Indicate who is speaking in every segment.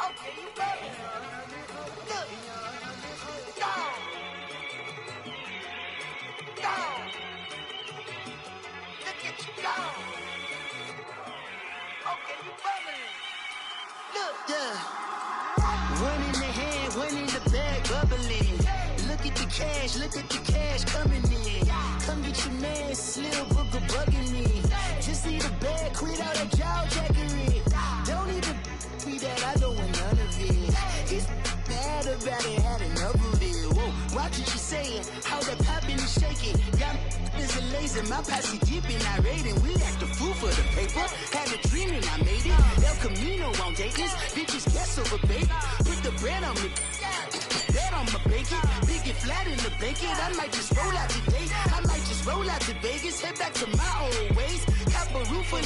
Speaker 1: Okay, you better. Look. Go. Go. Look at you go. Okay, you better. Look. Yeah. One in the hand, one in the bag, bubbling. Look at the cash coming in. Come get your man, Slim Booker bugging me. Just need a bag, quit all that jaw jackery. Don't even me that I don't want none of it. He's mad about it, had enough of it. Whoa, watch what you saying, how that poppin' and shaking. Y'all is a lazy, my posse deep and I raiding. We act the fool for the paper, had a dream and I made it. El Camino on Dayton's, bitches guess over baby. Put the bread on me, that on my bacon. Big and flat in the blanket, I might just roll out today. I might just roll out to Vegas, head back to my old ways. Cop a roof for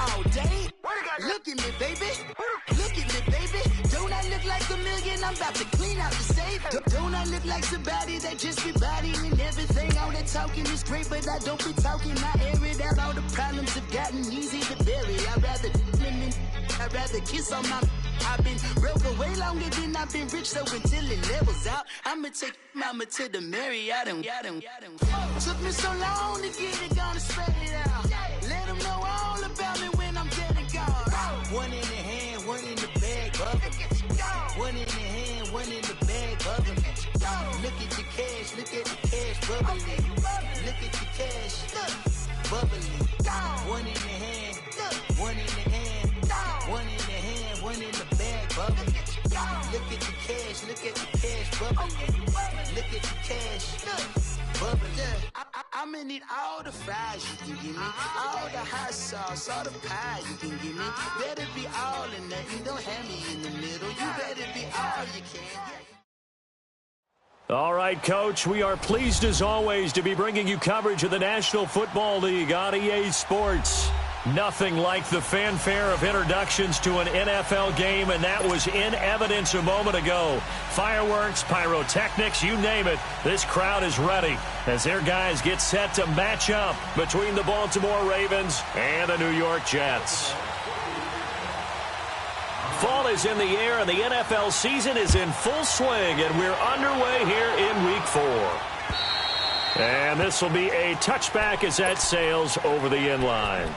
Speaker 1: all day. Look at me, baby. Look at me, baby. Don't I look like a million? I'm about to clean out the safe. Don't I look like somebody that just be bodying everything? All that talking is great, but I don't be talking. I air it out. All the problems have gotten easy to bury. I'd rather kiss on my. I've been broke way longer than I've been rich, so until it levels out, I'ma take mama to the Marriott and took me so long to get it, gonna spread it out. Let them know all about me when I'm dead and gone. One in the hand, one in the bag, bubbling. One in the hand, one in the bag, bubbling. Look at the cash, bubbling. Look at the cash, bubbling. One in the hand, one in the hand, one in the hand, one in the bag, bubbling. Look at the cash, bubbling. Look at the cash, bubbling. I'ma need all the fries you can give me, all the hot sauce, all the pie you can give me. Better be all or nothing, don't have me in the middle. You better be all you can.
Speaker 2: All right, Coach, we are pleased as always to be bringing you coverage of the National Football League on EA Sports. Nothing like the fanfare of introductions to an NFL game, and that was in evidence a moment ago. Fireworks, pyrotechnics, you name it, this crowd is ready as their guys get set to match up between the Baltimore Ravens and the New York Jets. Fall is in the air, and the NFL season is in full swing, and we're underway here in Week 4. And this will be a touchback as that sails over the inline.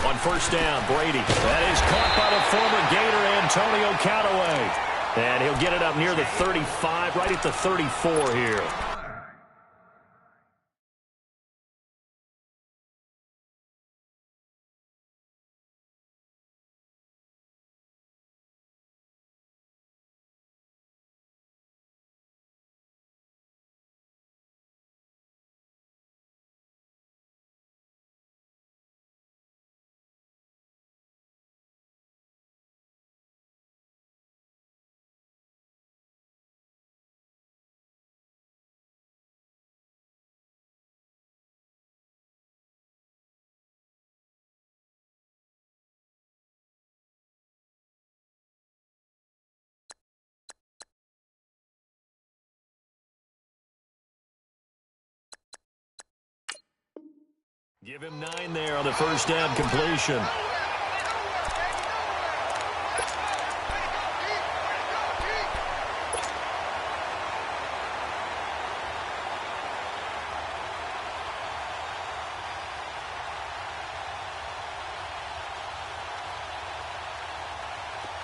Speaker 2: On first down, Brady. That is caught by the former Gator, Antonio Callaway. And he'll get it up near the 35, right at the 34 here. Give him 9 there on the first down completion.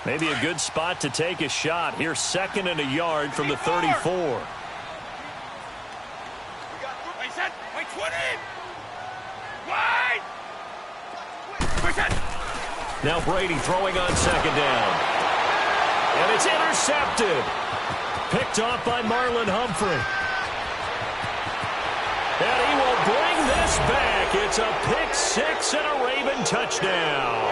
Speaker 2: Maybe a good spot to take a shot. Here's 2nd and a yard from the 34. Now Brady throwing on 2nd down. And it's intercepted. Picked off by Marlon Humphrey. And he will bring this back. It's a pick six and a Raven touchdown.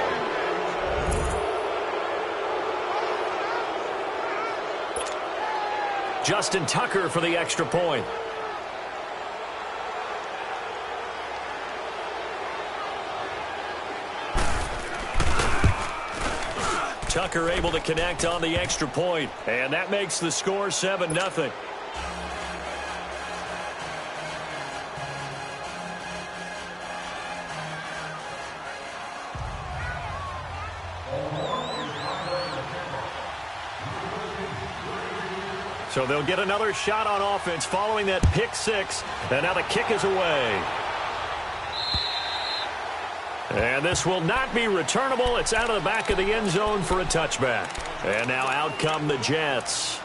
Speaker 2: Justin Tucker for the extra point. Tucker able to connect on the extra point, and that makes the score 7-0. So they'll get another shot on offense following that pick six, and now the kick is away. And this will not be returnable. It's out of the back of the end zone for a touchback. And now out come the Jets.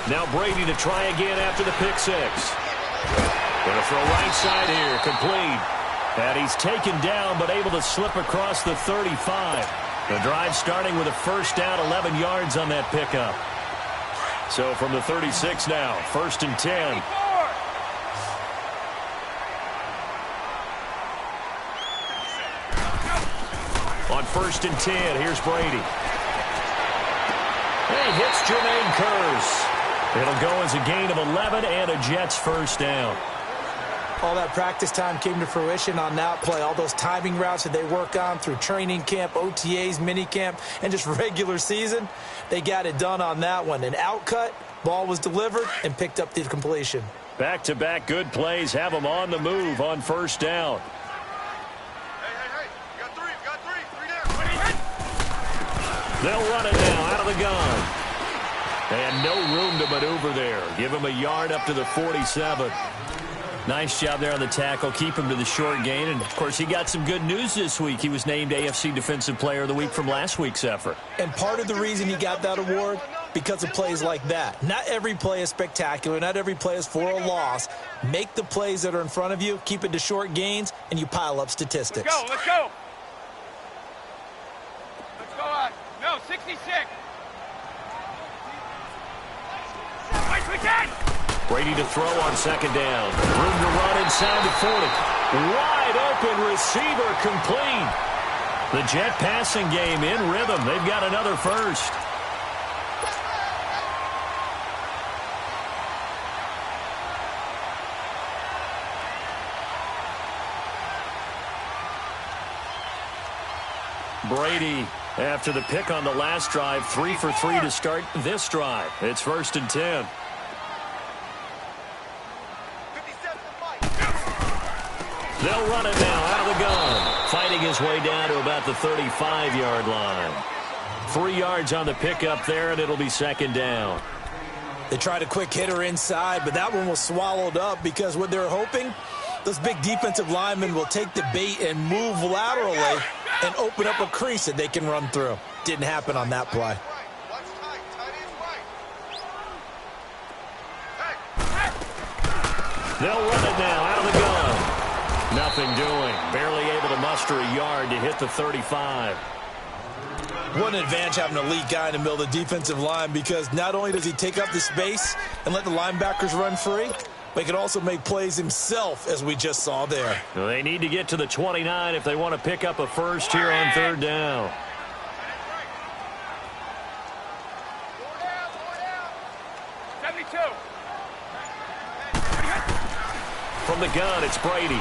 Speaker 2: Now Brady to try again after the pick six. Going to throw right side here, complete. And he's taken down but able to slip across the 35. The drive starting with a first down, 11 yards on that pickup. So from the 36 now, 1st and 10. On 1st and 10, here's Brady. And he hits Jermaine Kearse. It'll go as a gain of 11 and a Jets first down.
Speaker 3: All that practice time came to fruition on that play. All those timing routes that they work on through training camp, OTAs, minicamp, and just regular season, they got it done on that one. An outcut, ball was delivered, and picked up the completion.
Speaker 2: Back-to-back good plays have them on the move on first down.
Speaker 4: Hey. You got three down.
Speaker 2: They'll run it now out of the gun. And no room to maneuver there. Give him a yard up to the 47. Nice job there on the tackle. Keep him to the short gain. And, of course, he got some good news this week. He was named AFC Defensive Player of the Week from last week's effort.
Speaker 3: And part of the reason he got that award, because of plays like that. Not every play is spectacular. Not every play is for a loss. Make the plays that are in front of you, keep it to short gains, and you pile up statistics.
Speaker 4: Let's go. No, 66.
Speaker 2: Brady to throw on second down. Room to run inside the 40. Wide open receiver complete. The Jet passing game in rhythm. They've got another first. Brady, after the pick on the last drive, 3 for 3 to start this drive. It's 1st and 10. They'll run it now out of the gun. Fighting his way down to about the 35-yard line. 3 yards on the pickup there, and it'll be second down.
Speaker 3: They tried a quick hitter inside, but that one was swallowed up because what they're hoping, those big defensive linemen will take the bait and move laterally and open up a crease that they can run through. Didn't happen on that play.
Speaker 2: They'll run it now out of the gun. Nothing doing. Barely able to muster a yard to hit the 35.
Speaker 3: What an advantage having an elite guy in the middle of the defensive line, because not only does he take up the space and let the linebackers run free, but he can also make plays himself, as we just saw there.
Speaker 2: Well, they need to get to the 29 if they want to pick up a first here on third down. From the gun, it's Brady.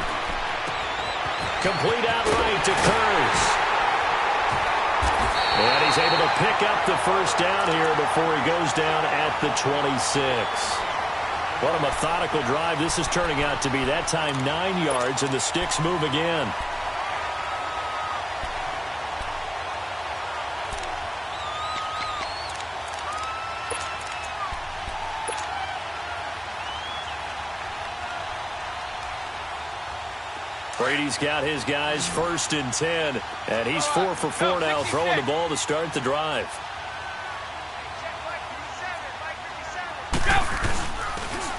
Speaker 2: Complete outright to Kearse. And he's able to pick up the first down here before he goes down at the 26. What a methodical drive this is turning out to be. That time 9 yards, and the sticks move again. Brady's got his guys 1st and 10, and he's 4 for 4 now, throwing the ball to start the drive.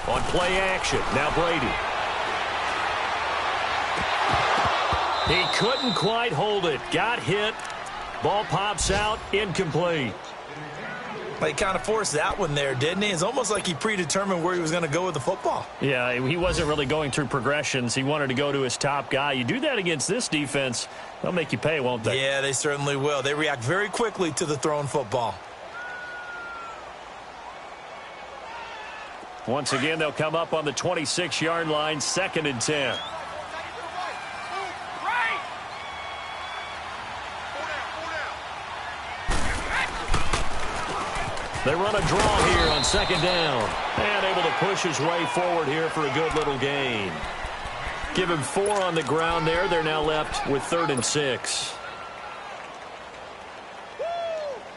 Speaker 2: On play action, now Brady. He couldn't quite hold it. Got hit. Ball pops out, incomplete.
Speaker 3: He kind of forced that one there, didn't he? It's almost like he predetermined where he was going to go with the football.
Speaker 2: Yeah, he wasn't really going through progressions. He wanted to go to his top guy. You do that against this defense, they'll make you pay, won't they?
Speaker 3: Yeah, they certainly will. They react very quickly to the thrown football.
Speaker 2: Once again, they'll come up on the 26-yard line, 2nd and 10. They run a draw here on 2nd down. And able to push his way forward here for a good little gain. Give him 4 on the ground there. They're now left with 3rd and 6.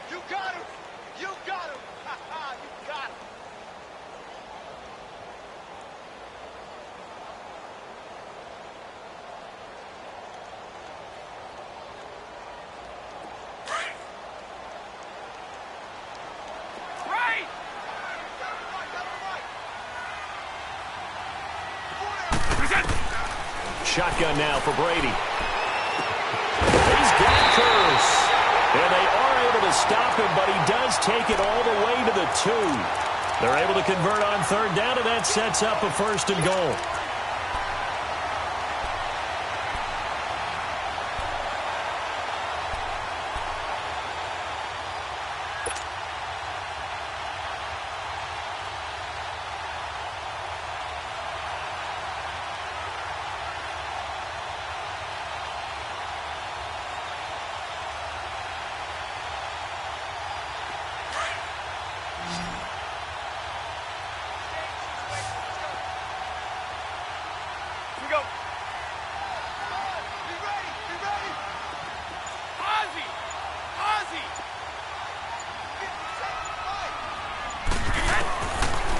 Speaker 4: You got him! You got him! Ha-ha! You got him!
Speaker 2: Shotgun now for Brady. He's got Curse. And they are able to stop him, but he does take it all the way to the 2. They're able to convert on 3rd down, and that sets up a 1st and goal.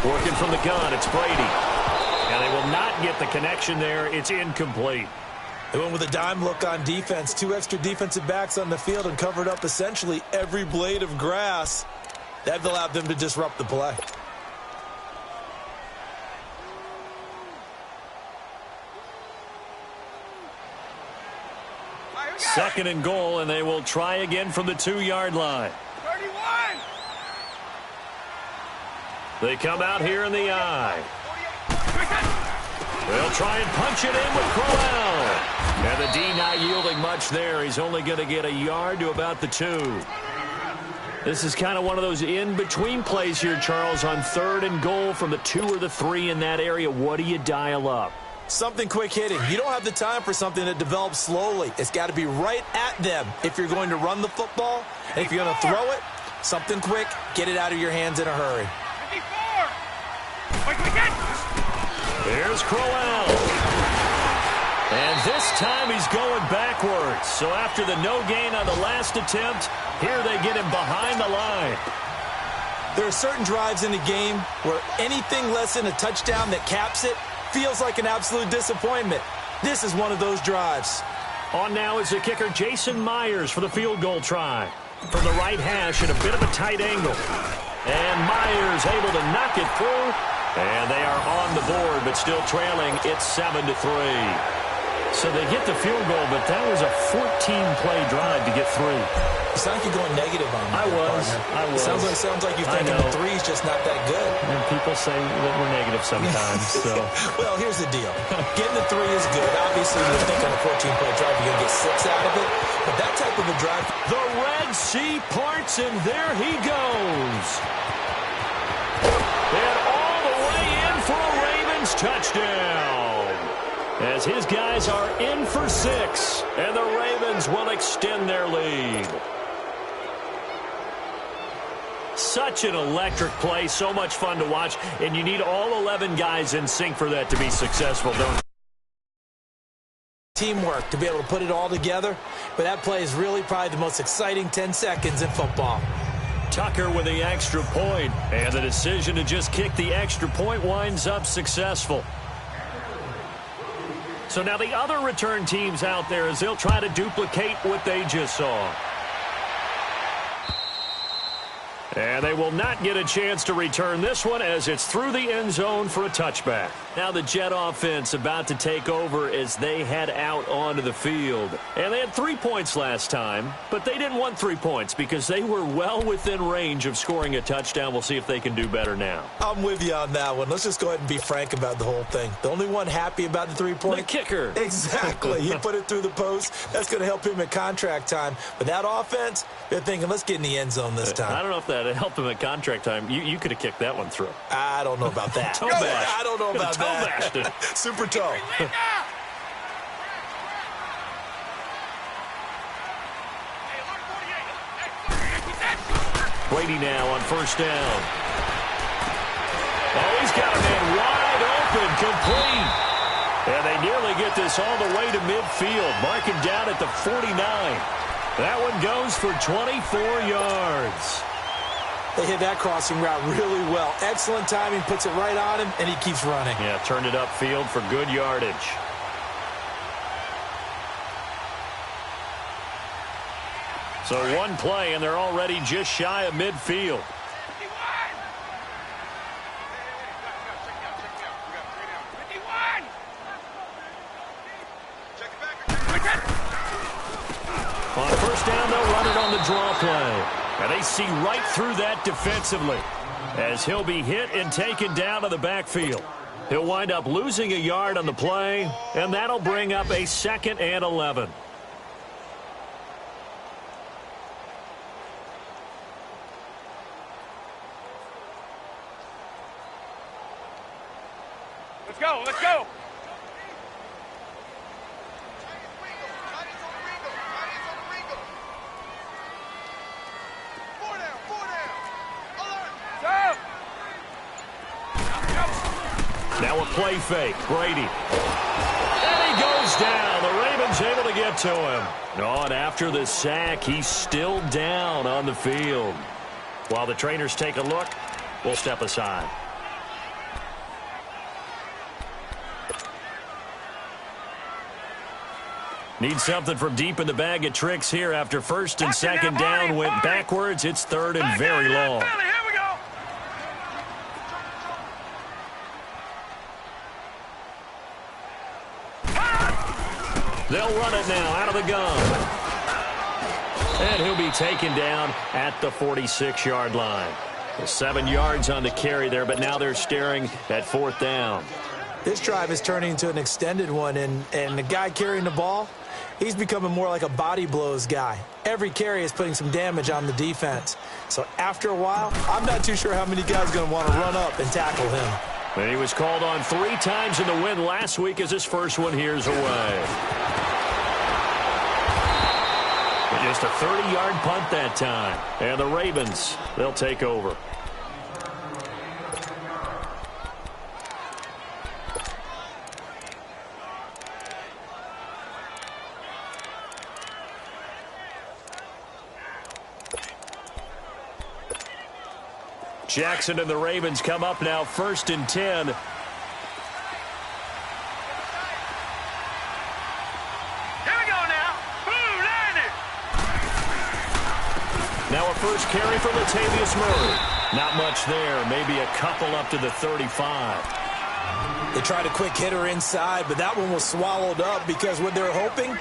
Speaker 2: Working from the gun, it's Brady. And they will not get the connection there. It's incomplete.
Speaker 3: They went with a dime look on defense. 2 extra defensive backs on the field and covered up essentially every blade of grass. That allowed them to disrupt the play.
Speaker 2: Second and goal, and they will try again from the 2-yard line.
Speaker 4: 31!
Speaker 2: They come out here in the eye. They'll try and punch it in with Crowell. And the D not yielding much there. He's only going to get a yard to about the 2. This is kind of one of those in-between plays here, Charles, on 3rd and goal from the 2 or the 3 in that area. What do you dial up?
Speaker 3: Something quick hitting. You don't have the time for something that develops slowly. It's got to be right at them if you're going to run the football. And if you're going to throw it, something quick, get it out of your hands in a hurry.
Speaker 4: 54! Quick,
Speaker 2: Here's Crowell. And this time he's going backwards. So after the no gain on the last attempt, here they get him behind the line.
Speaker 3: There are certain drives in the game where anything less than a touchdown that caps it feels like an absolute disappointment. This is one of those drives.
Speaker 2: On now is the kicker Jason Myers for the field goal try. From the right hash at a bit of a tight angle. And Myers able to knock it through. And they are on the board, but still trailing. It's 7-3. So they get the field goal, but that was a 14-play drive to get 3.
Speaker 3: You sound like you're going negative on that.
Speaker 2: I was.
Speaker 3: Sounds like you're thinking the 3's just not that good.
Speaker 2: And people say that we're negative sometimes. So.
Speaker 3: Well, here's the deal. Getting the 3 is good. Obviously, you think on a 14-play drive you're going to get 6 out of it. But that type of a drive.
Speaker 2: The Red Sea parts, and there he goes. And all the way in for a Ravens touchdown. As his guys are in for 6, and the Ravens will extend their lead. Such an electric play, so much fun to watch, and you need all 11 guys in sync for that to be successful, don't you?
Speaker 3: Teamwork to be able to put it all together, but that play is really probably the most exciting 10 seconds in football.
Speaker 2: Tucker with the extra point, and the decision to just kick the extra point winds up successful. So now the other return teams out there as they'll try to duplicate what they just saw. And they will not get a chance to return this one as it's through the end zone for a touchback. Now the Jet offense about to take over as they head out onto the field. And they had 3 points last time, but they didn't want 3 points because they were well within range of scoring a touchdown. We'll see if they can do better now.
Speaker 3: I'm with you on that one. Let's just go ahead and be frank about the whole thing. The only one happy about the 3-point?
Speaker 2: The kicker.
Speaker 3: Exactly. He put it through the post. That's going to help him at contract time. But that offense, they're thinking, let's get in the end zone this time.
Speaker 2: I don't know if that helped him at contract time. You could have kicked that one through.
Speaker 3: I don't know about that.
Speaker 2: Toe bash.
Speaker 3: I don't know about
Speaker 2: toe
Speaker 3: that.
Speaker 2: Bashed it.
Speaker 3: Super toe.
Speaker 2: Brady now on first down. Oh, he's got a man wide open, complete. And they nearly get this all the way to midfield. Marking down at the 49. That one goes for 24 yards.
Speaker 3: They hit that crossing route really well. Excellent timing, puts it right on him, and he keeps running.
Speaker 2: Yeah, turned it upfield for good yardage. So one play, and they're already just shy of midfield. On first down, they'll run it on the draw play. And they see right through that defensively as he'll be hit and taken down to the backfield. He'll wind up losing a yard on the play, and that'll bring up a 2nd and 11.
Speaker 4: Let's go, let's go.
Speaker 2: Now a play fake. Brady. And he goes down. The Ravens able to get to him. Oh, and after the sack, he's still down on the field. While the trainers take a look, we'll step aside. Need something from deep in the bag of tricks here after first and second down went backwards. It's 3rd and very long. They'll run it now out of the gun. And he'll be taken down at the 46-yard line. 7 yards on the carry there, but now they're staring at 4th down.
Speaker 3: This drive is turning into an extended one, and the guy carrying the ball, he's becoming more like a body blows guy. Every carry is putting some damage on the defense. So after a while, I'm not too sure how many guys are going to want to run up and tackle him.
Speaker 2: And he was called on 3 times in the win last week as his first one here's away. But just a 30-yard punt that time. And the Ravens, they'll take over. Jackson and the Ravens come up now 1st and 10.
Speaker 4: Here we go now. Boom, landed.
Speaker 2: Now a first carry for Latavius Murray. Not much there. Maybe a couple up to the 35.
Speaker 3: They tried a quick hitter inside, but that one was swallowed up because what they're hoping,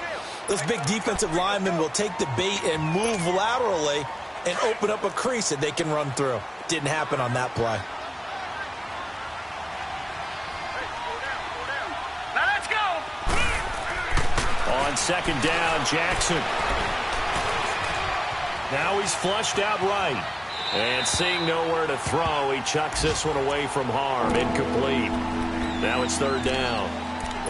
Speaker 3: this big defensive lineman will take the bait and move laterally and open up a crease that they can run through. Didn't happen on that play.
Speaker 4: Now let's go.
Speaker 2: On second down, Jackson. Now he's flushed out right. And seeing nowhere to throw, he chucks this one away from harm. Incomplete. Now it's 3rd down.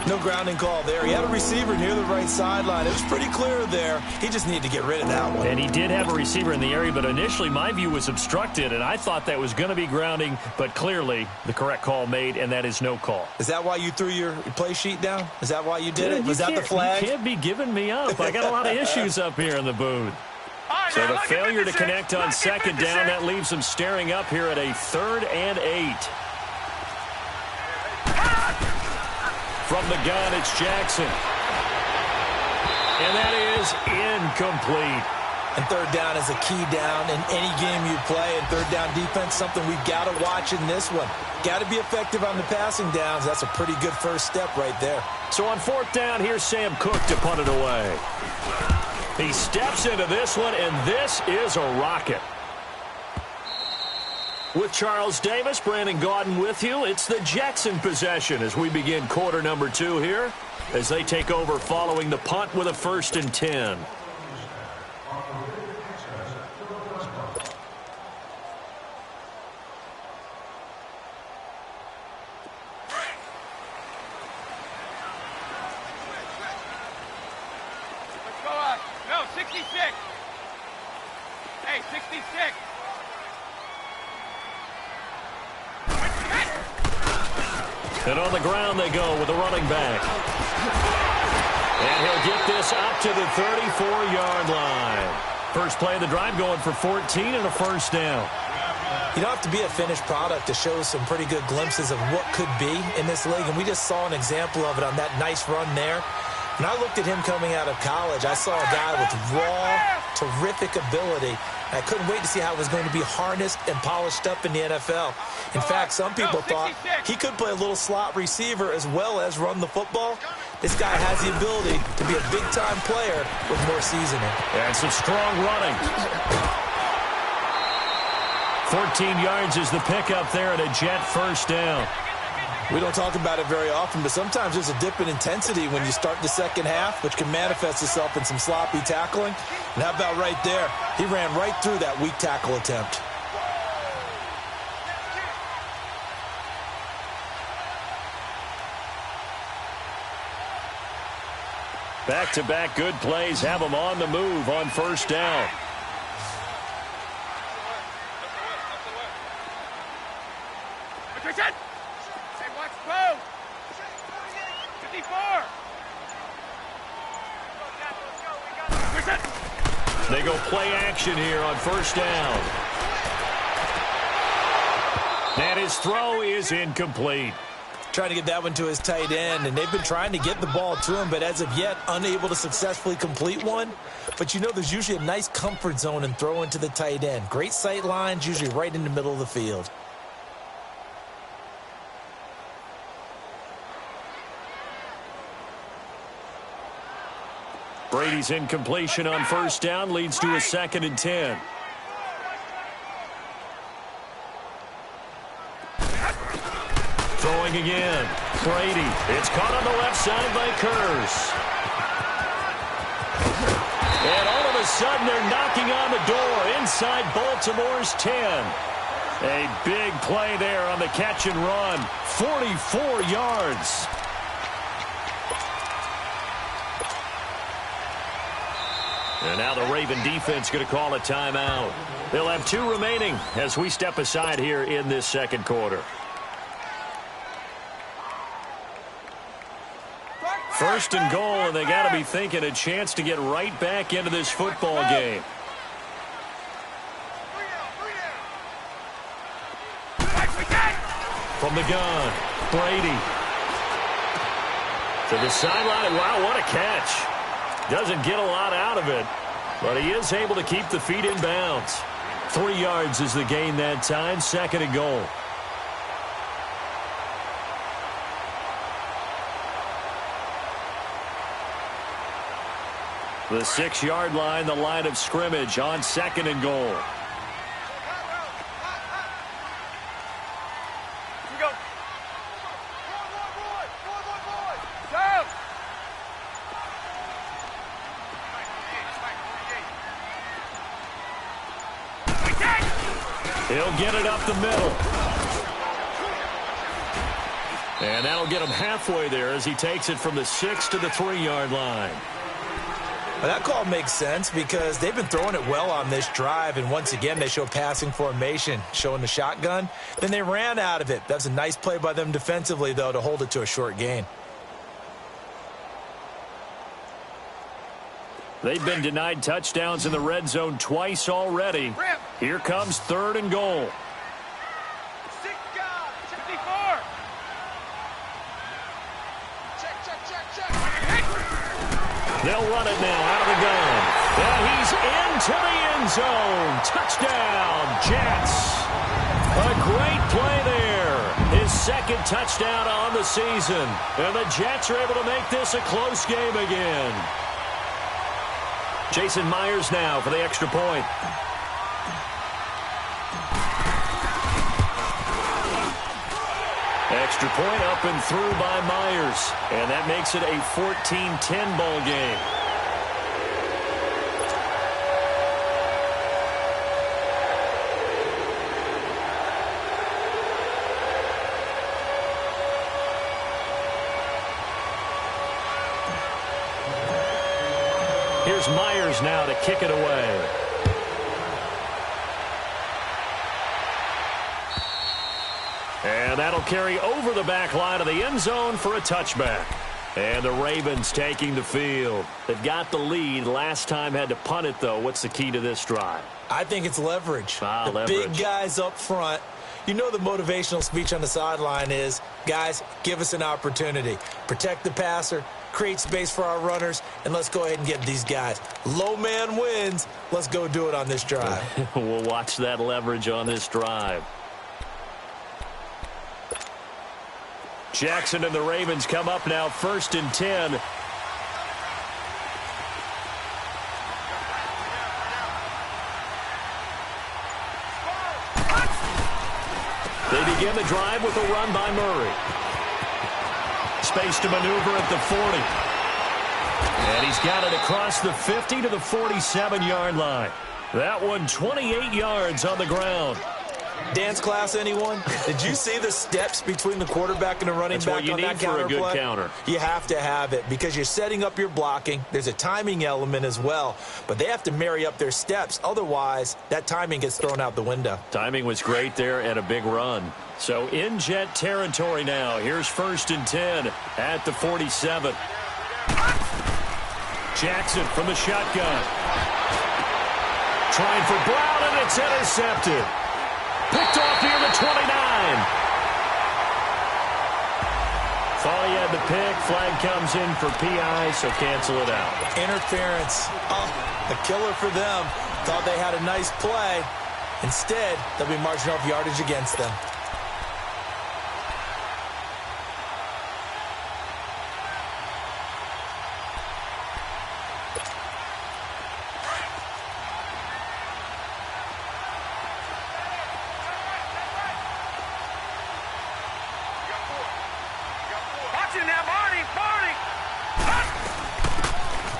Speaker 3: No grounding call there. He had a receiver near the right sideline. It was pretty clear there. He just needed to get rid of that one.
Speaker 2: And he did have a receiver in the area, but initially my view was obstructed, and I thought that was going to be grounding, but clearly the correct call made, and that is no call.
Speaker 3: Is that why you threw your play sheet down? Is that why you did it? Was that the flag?
Speaker 2: You can't be giving me up. I got a lot of issues up here in the booth. So the failure to connect on second down, that leaves them staring up here at a 3rd and 8. From the gun, it's Jackson. And that is incomplete.
Speaker 3: And third down is a key down in any game you play. And third down defense, something we've got to watch in this one. Got to be effective on the passing downs. That's a pretty good first step right there.
Speaker 2: So on fourth down, here's Sam Cook to punt it away. He steps into this one, and this is a rocket. With Charles Davis, Brandon Gaudin with you. It's the Jets in possession as we begin quarter number 2 here, as they take over following the punt with a 1st and 10.
Speaker 4: No, 66. Hey, 66.
Speaker 2: And on the ground they go with the running back. And he'll get this up to the 34-yard line. First play of the drive going for 14 and a 1st down.
Speaker 3: You don't have to be a finished product to show some pretty good glimpses of what could be in this league, and we just saw an example of it on that nice run there. When I looked at him coming out of college, I saw a guy with raw, terrific ability. I couldn't wait to see how it was going to be harnessed and polished up in the NFL. In fact, some people thought he could play a little slot receiver as well as run the football. This guy has the ability to be a big-time player with more seasoning.
Speaker 2: And some strong running. 14 yards is the pickup there and a Jet 1st down.
Speaker 3: We don't talk about it very often, but sometimes there's a dip in intensity when you start the second half, which can manifest itself in some sloppy tackling. And how about right there? He ran right through that weak tackle attempt.
Speaker 2: Back-to-back good plays have them on the move on 1st down.
Speaker 4: Hey, watch both. 54.
Speaker 2: They go play action here on 1st down. And his throw is incomplete.
Speaker 3: Trying to get that one to his tight end, and they've been trying to get the ball to him, but as of yet, unable to successfully complete one. But you know there's usually a nice comfort zone in throwing to the tight end. Great sight lines, usually right in the middle of the field.
Speaker 2: Brady's incompletion on 1st down leads to a 2nd and 10. Throwing again. Brady. It's caught on the left side by Kurz. And all of a sudden they're knocking on the door inside Baltimore's 10. A big play there on the catch and run. 44 yards. And now the Raven defense going to call a timeout. They'll have 2 remaining as we step aside here in this 2nd quarter. 1st and goal, and they got to be thinking a chance to get right back into this football game. From the gun, Brady. To the sideline. Wow, what a catch. Doesn't get a lot out of it, but he is able to keep the feet in bounds. 3 yards is the gain that time, 2nd and goal. The 6-yard line, the line of scrimmage on 2nd and goal. He'll get it up the middle. And that'll get him halfway there as he takes it from the 6 to the 3-yard line.
Speaker 3: Well, that call makes sense because they've been throwing it well on this drive, and once again they show passing formation, showing the shotgun. Then they ran out of it. That's a nice play by them defensively, though, to hold it to a short gain.
Speaker 2: They've been denied touchdowns in the red zone twice already. Here comes 3rd and goal.
Speaker 4: 54.
Speaker 2: They'll run it now out of the gun. And he's in into the end zone. Touchdown, Jets. A great play there. His second touchdown on the season. And the Jets are able to make this a close game again. Jason Myers now for the extra point. Extra point up and through by Myers. And that makes it a 14-10 ball game. Here's Myers now to kick it away. And that'll carry over the back line of the end zone for a touchback. And the Ravens taking the field. They've got the lead. Last time had to punt it, though. What's the key to this drive?
Speaker 3: I think it's leverage.
Speaker 2: Leverage.
Speaker 3: Big guys up front. You know the motivational speech on the sideline is, guys, give us an opportunity. Protect the passer, create space for our runners, and let's go ahead and get these guys. Low man wins. Let's go do it on this drive.
Speaker 2: We'll watch that leverage on this drive. Jackson and the Ravens come up now 1st and 10. They begin the drive with a run by Murray. Space to maneuver at the 40. And he's got it across the 50 to the 47-yard line. That one 28 yards on the ground.
Speaker 3: Dance class, anyone? Did you see the steps between the quarterback and the running back on that counter play?
Speaker 2: That's what you need for a good counter.
Speaker 3: You have to have it because you're setting up your blocking. There's a timing element as well, but they have to marry up their steps. Otherwise, that timing gets thrown out the window.
Speaker 2: Timing was great there and a big run. So in Jet territory now. Here's 1st and 10 at the 47. Jackson from the shotgun. Trying for Brown, and it's intercepted. Picked off near the 29. Thought he had the pick. Flag comes in for PI, so cancel it out.
Speaker 3: Interference. Oh, a killer for them. Thought they had a nice play. Instead, they'll be marching off yardage against them.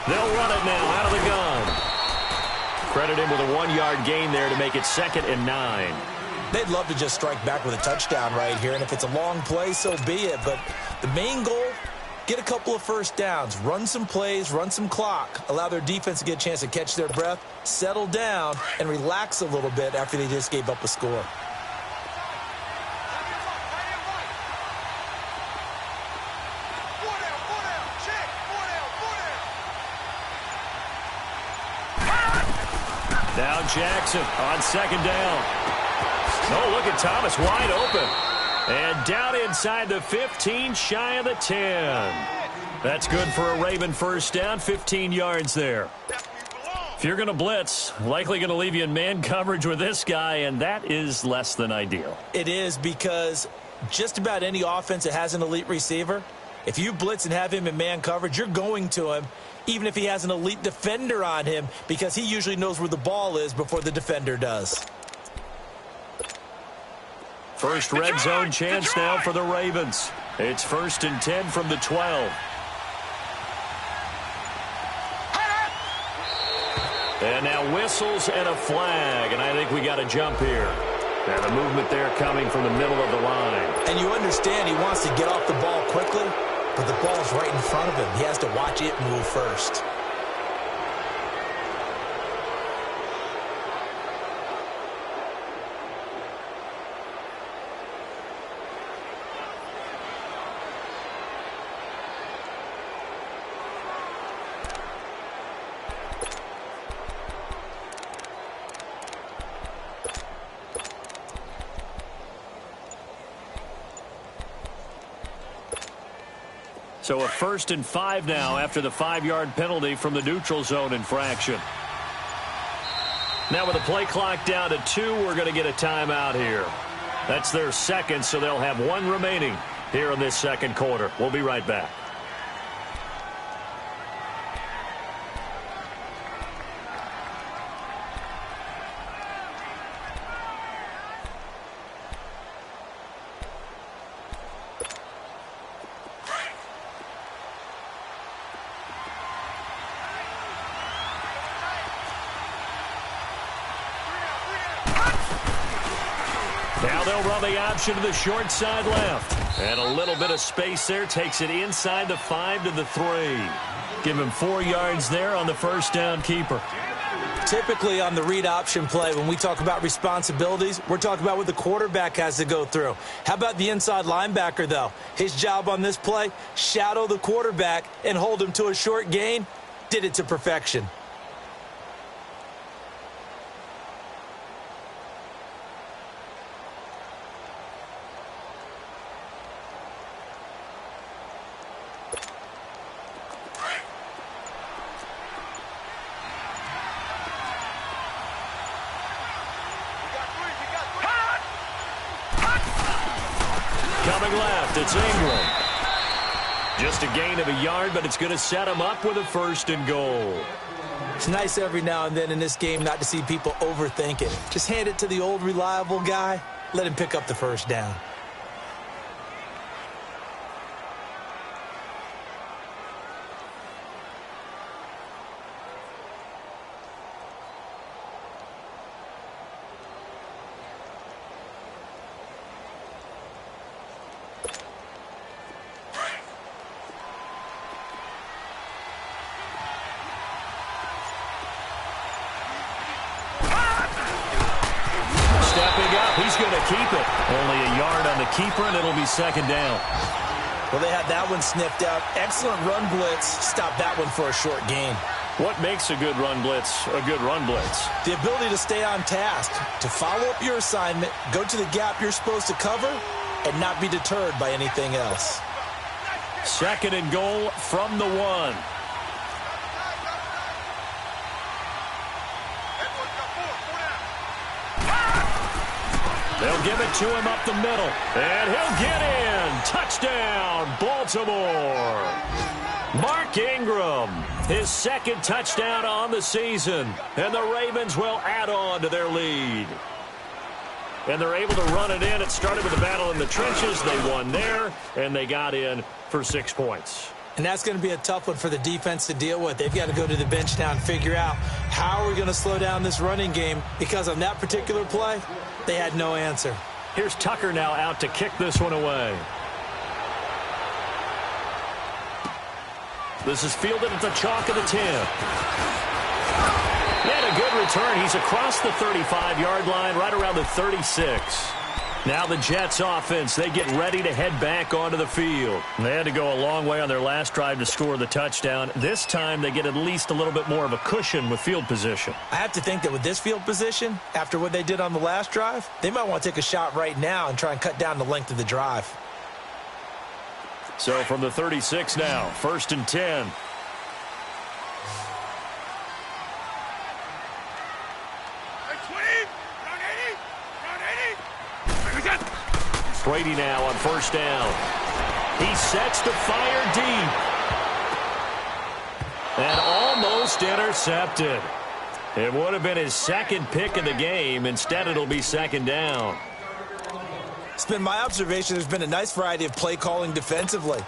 Speaker 2: They'll run it now out of the gun. Credit him with a 1-yard gain there to make it 2nd and 9.
Speaker 3: They'd love to just strike back with a touchdown right here, and if it's a long play, so be it. But the main goal, get a couple of first downs, run some plays, run some clock, allow their defense to get a chance to catch their breath, settle down, and relax a little bit after they just gave up a score.
Speaker 2: Now Jackson on 2nd down. Oh, look at Thomas wide open. And down inside the 15, shy of the 10. That's good for a Raven first down, 15 yards there. If you're going to blitz, likely going to leave you in man coverage with this guy, and that is less than ideal.
Speaker 3: It is because just about any offense that has an elite receiver, if you blitz and have him in man coverage, you're going to him, even if he has an elite defender on him, because he usually knows where the ball is before the defender does.
Speaker 2: First red zone chance now for the Ravens. It's 1st and 10 from the 12. And now whistles and a flag, and I think we got a jump here. And a movement there coming from the middle of the line.
Speaker 3: And you understand he wants to get off the ball quickly, but the ball's right in front of him. He has to watch it move first.
Speaker 2: So a 1st and 5 now after the 5-yard penalty from the neutral zone infraction. Now with the play clock down to 2, we're going to get a timeout here. That's their second, so they'll have 1 remaining here in this second quarter. We'll be right back. Now they'll run the option to the short side left. And a little bit of space there takes it inside the 5 to the 3. Give him 4 yards there on the first down keeper.
Speaker 3: Typically on the read option play, when we talk about responsibilities, we're talking about what the quarterback has to go through. How about the inside linebacker, though? His job on this play, shadow the quarterback and hold him to a short gain. Did it to perfection.
Speaker 2: Coming left, it's Ingram. Just a gain of a yard, but it's going to set him up with a 1st and goal.
Speaker 3: It's nice every now and then in this game not to see people overthink it. Just hand it to the old reliable guy. Let him pick up the first down.
Speaker 2: He's going to keep it. Only a yard on the keeper, and it'll be 2nd down.
Speaker 3: Well, they had that one sniffed out. Excellent run blitz. Stop that one for a short gain.
Speaker 2: What makes a good run blitz a good run blitz?
Speaker 3: The ability to stay on task, to follow up your assignment, go to the gap you're supposed to cover, and not be deterred by anything else.
Speaker 2: 2nd and goal from the 1. They'll give it to him up the middle. And he'll get in. Touchdown, Baltimore. Mark Ingram, his 2nd touchdown on the season. And the Ravens will add on to their lead. And they're able to run it in. It started with a battle in the trenches. They won there, and they got in for 6 points.
Speaker 3: And that's going to be a tough one for the defense to deal with. They've got to go to the bench now and figure out how are we going to slow down this running game, because on that particular play, they had no answer.
Speaker 2: Here's Tucker now out to kick this one away. This is fielded at the chalk of the 10. And a good return. He's across the 35-yard line, right around the 36. Now the Jets offense, they get ready to head back onto the field. They had to go a long way on their last drive to score the touchdown. This time they get at least a little bit more of a cushion with field position.
Speaker 3: I have to think that with this field position, after what they did on the last drive, they might want to take a shot right now and try and cut down the length of the drive.
Speaker 2: So from the 36 now, 1st and 10. Brady now on 1st down. He sets to fire deep. And almost intercepted. It would have been his 2nd pick of the game. Instead, it'll be 2nd down.
Speaker 3: It's been my observation there's been a nice variety of play calling defensively.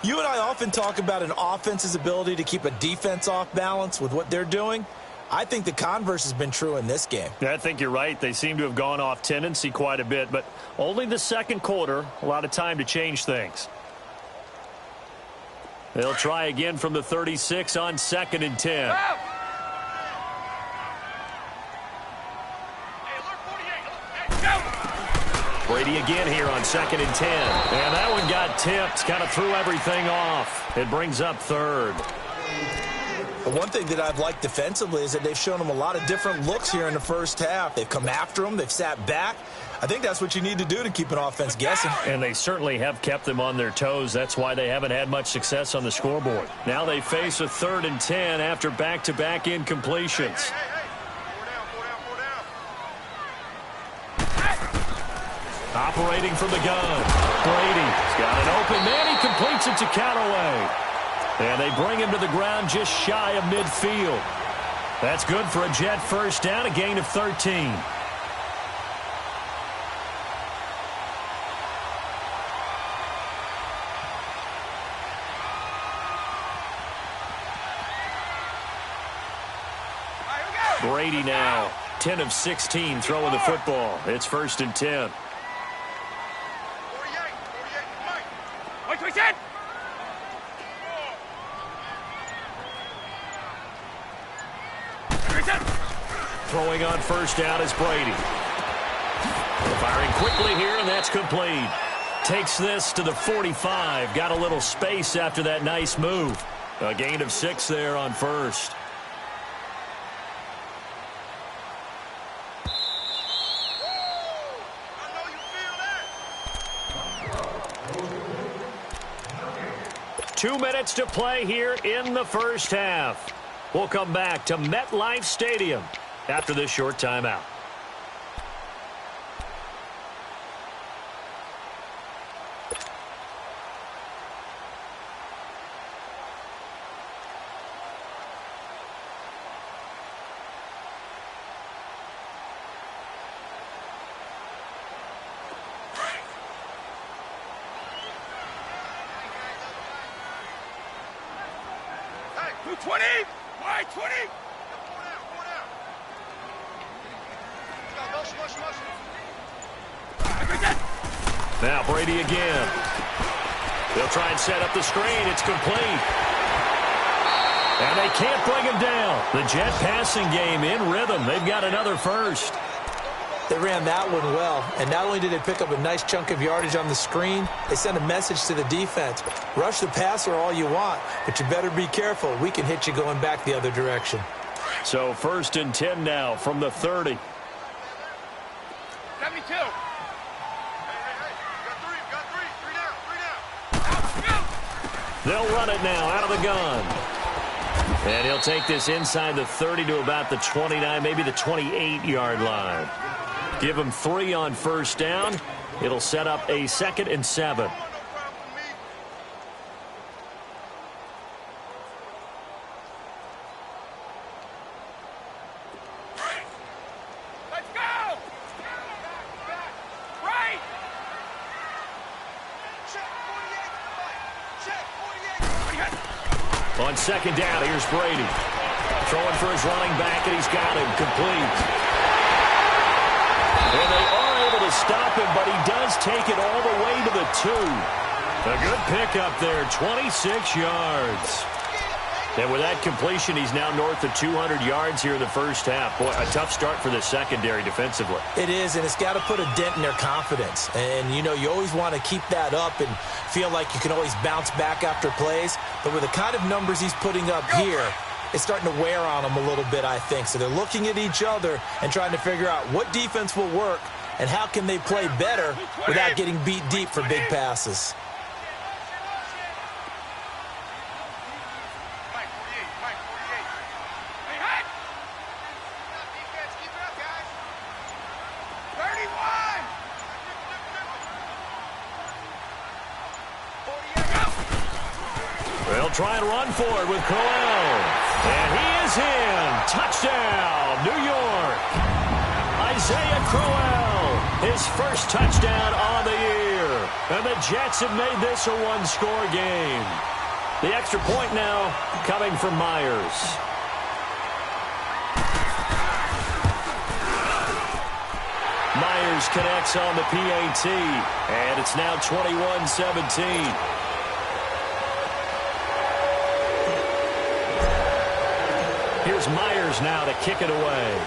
Speaker 3: You and I often talk about an offense's ability to keep a defense off balance with what they're doing. I think the converse has been true in this game.
Speaker 2: I think you're right. They seem to have gone off tendency quite a bit, but only the 2nd quarter, a lot of time to change things. They'll try again from the 36 on 2nd and 10. Brady again here on 2nd and 10. And that one got tipped, kind of threw everything off. It brings up 3rd.
Speaker 3: But one thing that I've liked defensively is that they've shown them a lot of different looks here in the first half. They've come after them. They've sat back. I think that's what you need to do to keep an offense guessing.
Speaker 2: And they certainly have kept them on their toes. That's why they haven't had much success on the scoreboard. Now they face a 3rd and 10 after back-to-back incompletions. Operating from the gun. Brady's got an open man. He completes it to Callaway. And they bring him to the ground just shy of midfield. That's good for a Jet first down, a gain of 13. Brady now, 10 of 16 throwing the football. It's 1st and 10.
Speaker 4: 48,
Speaker 2: Throwing on first down is Brady. Firing quickly here, and that's complete. Takes this to the 45. Got a little space after that nice move. A gain of 6 there on first.
Speaker 4: I know you feel that.
Speaker 2: 2 minutes to play here in the first half. We'll come back to MetLife Stadium after this short timeout.
Speaker 4: Hey, 220. Why 20? Go down.
Speaker 2: Now Brady again. They'll try and set up the screen. It's complete. And they can't bring him down. The Jet passing game in rhythm. They've got another first.
Speaker 3: They ran that one well, and not only did they pick up a nice chunk of yardage on the screen, they sent a message to the defense. Rush the passer all you want, but you better be careful. We can hit you going back the other direction.
Speaker 2: So 1st and 10 now from the 30.
Speaker 4: 72. Hey. Got three down.
Speaker 2: They'll run it now out of the gun. And he'll take this inside the 30 to about the 29, maybe the 28-yard line. Give him 3 on first down. It'll set up a 2nd and 7.
Speaker 4: Let's go! Right! Check 48.
Speaker 2: On 2nd down, here's Brady. Throwing for his running back, and he's got him complete. And they are able to stop him, but he does take it all the way to the 2. A good pickup there, 26 yards. And with that completion, he's now north of 200 yards here in the first half. Boy, a tough start for the secondary defensively.
Speaker 3: It is, and it's got to put a dent in their confidence. And, you know, you always want to keep that up and feel like you can always bounce back after plays. But with the kind of numbers he's putting up here, it's starting to wear on them a little bit, I think. So they're looking at each other and trying to figure out what defense will work and how can they play better without getting beat deep for big passes.
Speaker 2: They'll try and run for it with Crowell. And he is in. Touchdown, New York. Isaiah Crowell, his first touchdown on the year. And the Jets have made this a one-score game. The extra point now coming from Myers. Myers connects on the PAT. And it's now 21-17. Here's Myers now to kick it away.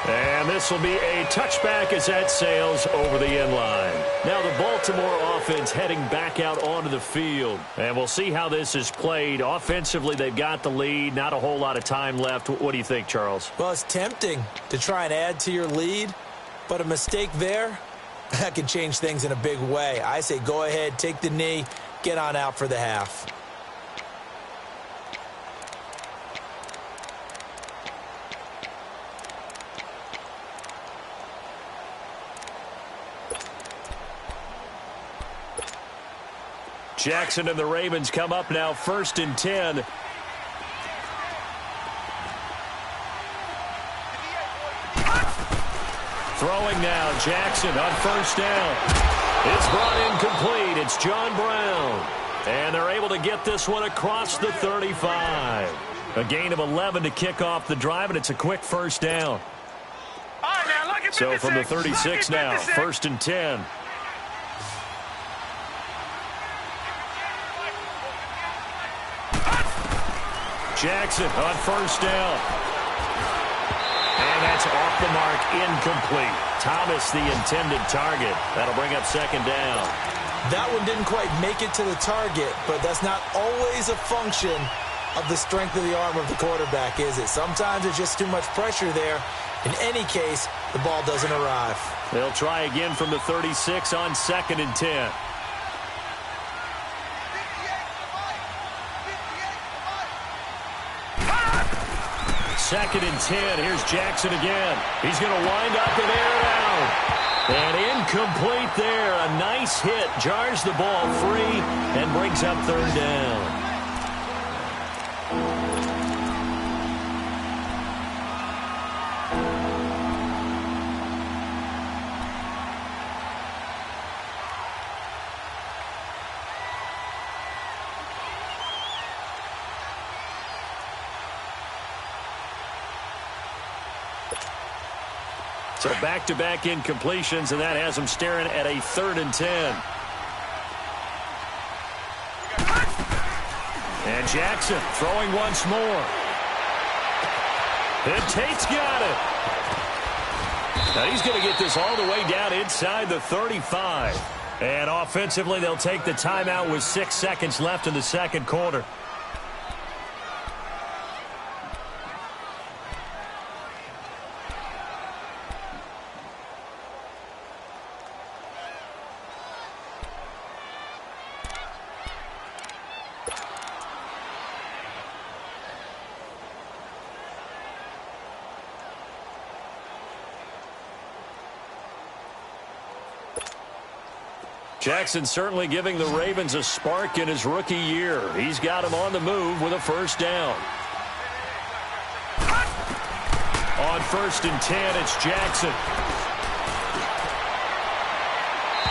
Speaker 2: And this will be a touchback as that sails over the end line. Now the Baltimore offense heading back out onto the field. And we'll see how this is played. Offensively, they've got the lead. Not a whole lot of time left. What do you think, Charles?
Speaker 3: Well, it's tempting to try and add to your lead, but a mistake there, that can change things in a big way. I say go ahead, take the knee, get on out for the half.
Speaker 2: Jackson and the Ravens come up now 1st and 10. Throwing now, Jackson on 1st down. It's brought incomplete. It's John Brown. And they're able to get this one across the 35. A gain of 11 to kick off the drive, and it's a quick 1st down. So from the 36 now, 1st and 10. Jackson on 1st down. And that's off the mark, incomplete. Thomas, the intended target. That'll bring up 2nd down.
Speaker 3: That one didn't quite make it to the target, but that's not always a function of the strength of the arm of the quarterback, is it? Sometimes there's just too much pressure there. In any case, the ball doesn't arrive.
Speaker 2: They'll try again from the 36 on 2nd and 10. Second and 10. Here's Jackson again. He's going to wind up and air it out. And incomplete there. A nice hit. Jars the ball free and brings up 3rd down. So back-to-back incompletions, and that has them staring at a 3rd and 10. And Jackson throwing once more. And Tate's got it. Now he's going to get this all the way down inside the 35. And offensively, they'll take the timeout with 6 seconds left in the 2nd quarter. Jackson certainly giving the Ravens a spark in his rookie year. He's got them on the move with a 1st down. On 1st and 10, it's Jackson.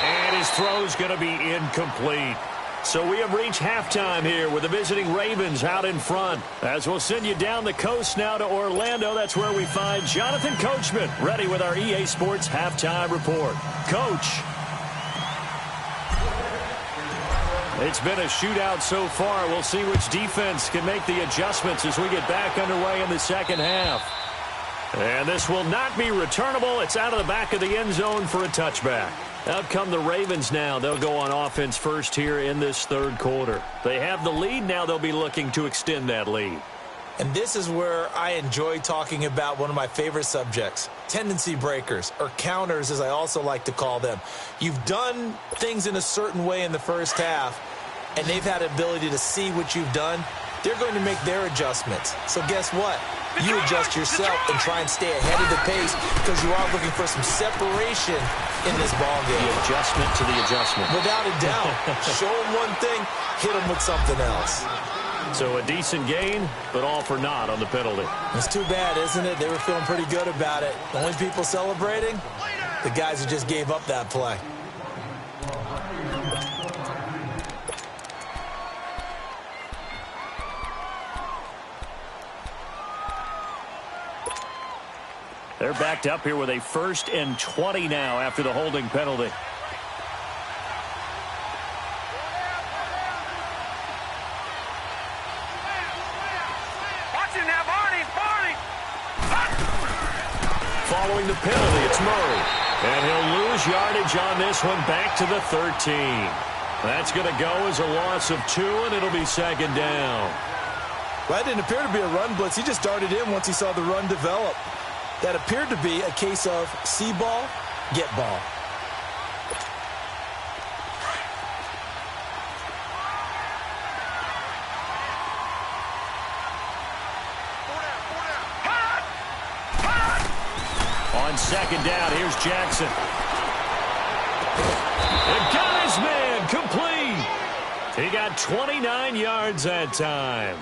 Speaker 2: And his throw's going to be incomplete. So we have reached halftime here with the visiting Ravens out in front. As we'll send you down the coast now to Orlando, that's where we find Jonathan Coachman ready with our EA Sports halftime report. Coach. It's been a shootout so far. We'll see which defense can make the adjustments as we get back underway in the 2nd half. And this will not be returnable. It's out of the back of the end zone for a touchback. Out come the Ravens now. They'll go on offense first here in this 3rd quarter. They have the lead. Now they'll be looking to extend that lead.
Speaker 3: And this is where I enjoy talking about one of my favorite subjects, tendency breakers, or counters as I also like to call them. You've done things in a certain way in the 1st half, and they've had the ability to see what you've done. They're going to make their adjustments. So guess what? You adjust yourself and try and stay ahead of the pace because you are looking for some separation in this ballgame.
Speaker 2: The adjustment to the adjustment.
Speaker 3: Without a doubt. Show them one thing, hit them with something else.
Speaker 2: So a decent gain, but all for naught on the penalty.
Speaker 3: It's too bad, isn't it? They were feeling pretty good about it. The only people celebrating, the guys who just gave up that play.
Speaker 2: They're backed up here with a 1st and 20 now after the holding penalty. Following the penalty, it's Murray. And he'll lose yardage on this one back to the 13. That's going to go as a loss of 2, and it'll be 2nd down.
Speaker 3: Well, that didn't appear to be a run blitz. He just darted in once he saw the run develop. That appeared to be a case of see ball, get ball.
Speaker 2: On 2nd down, here's Jackson. And got his man complete. He got 29 yards that time.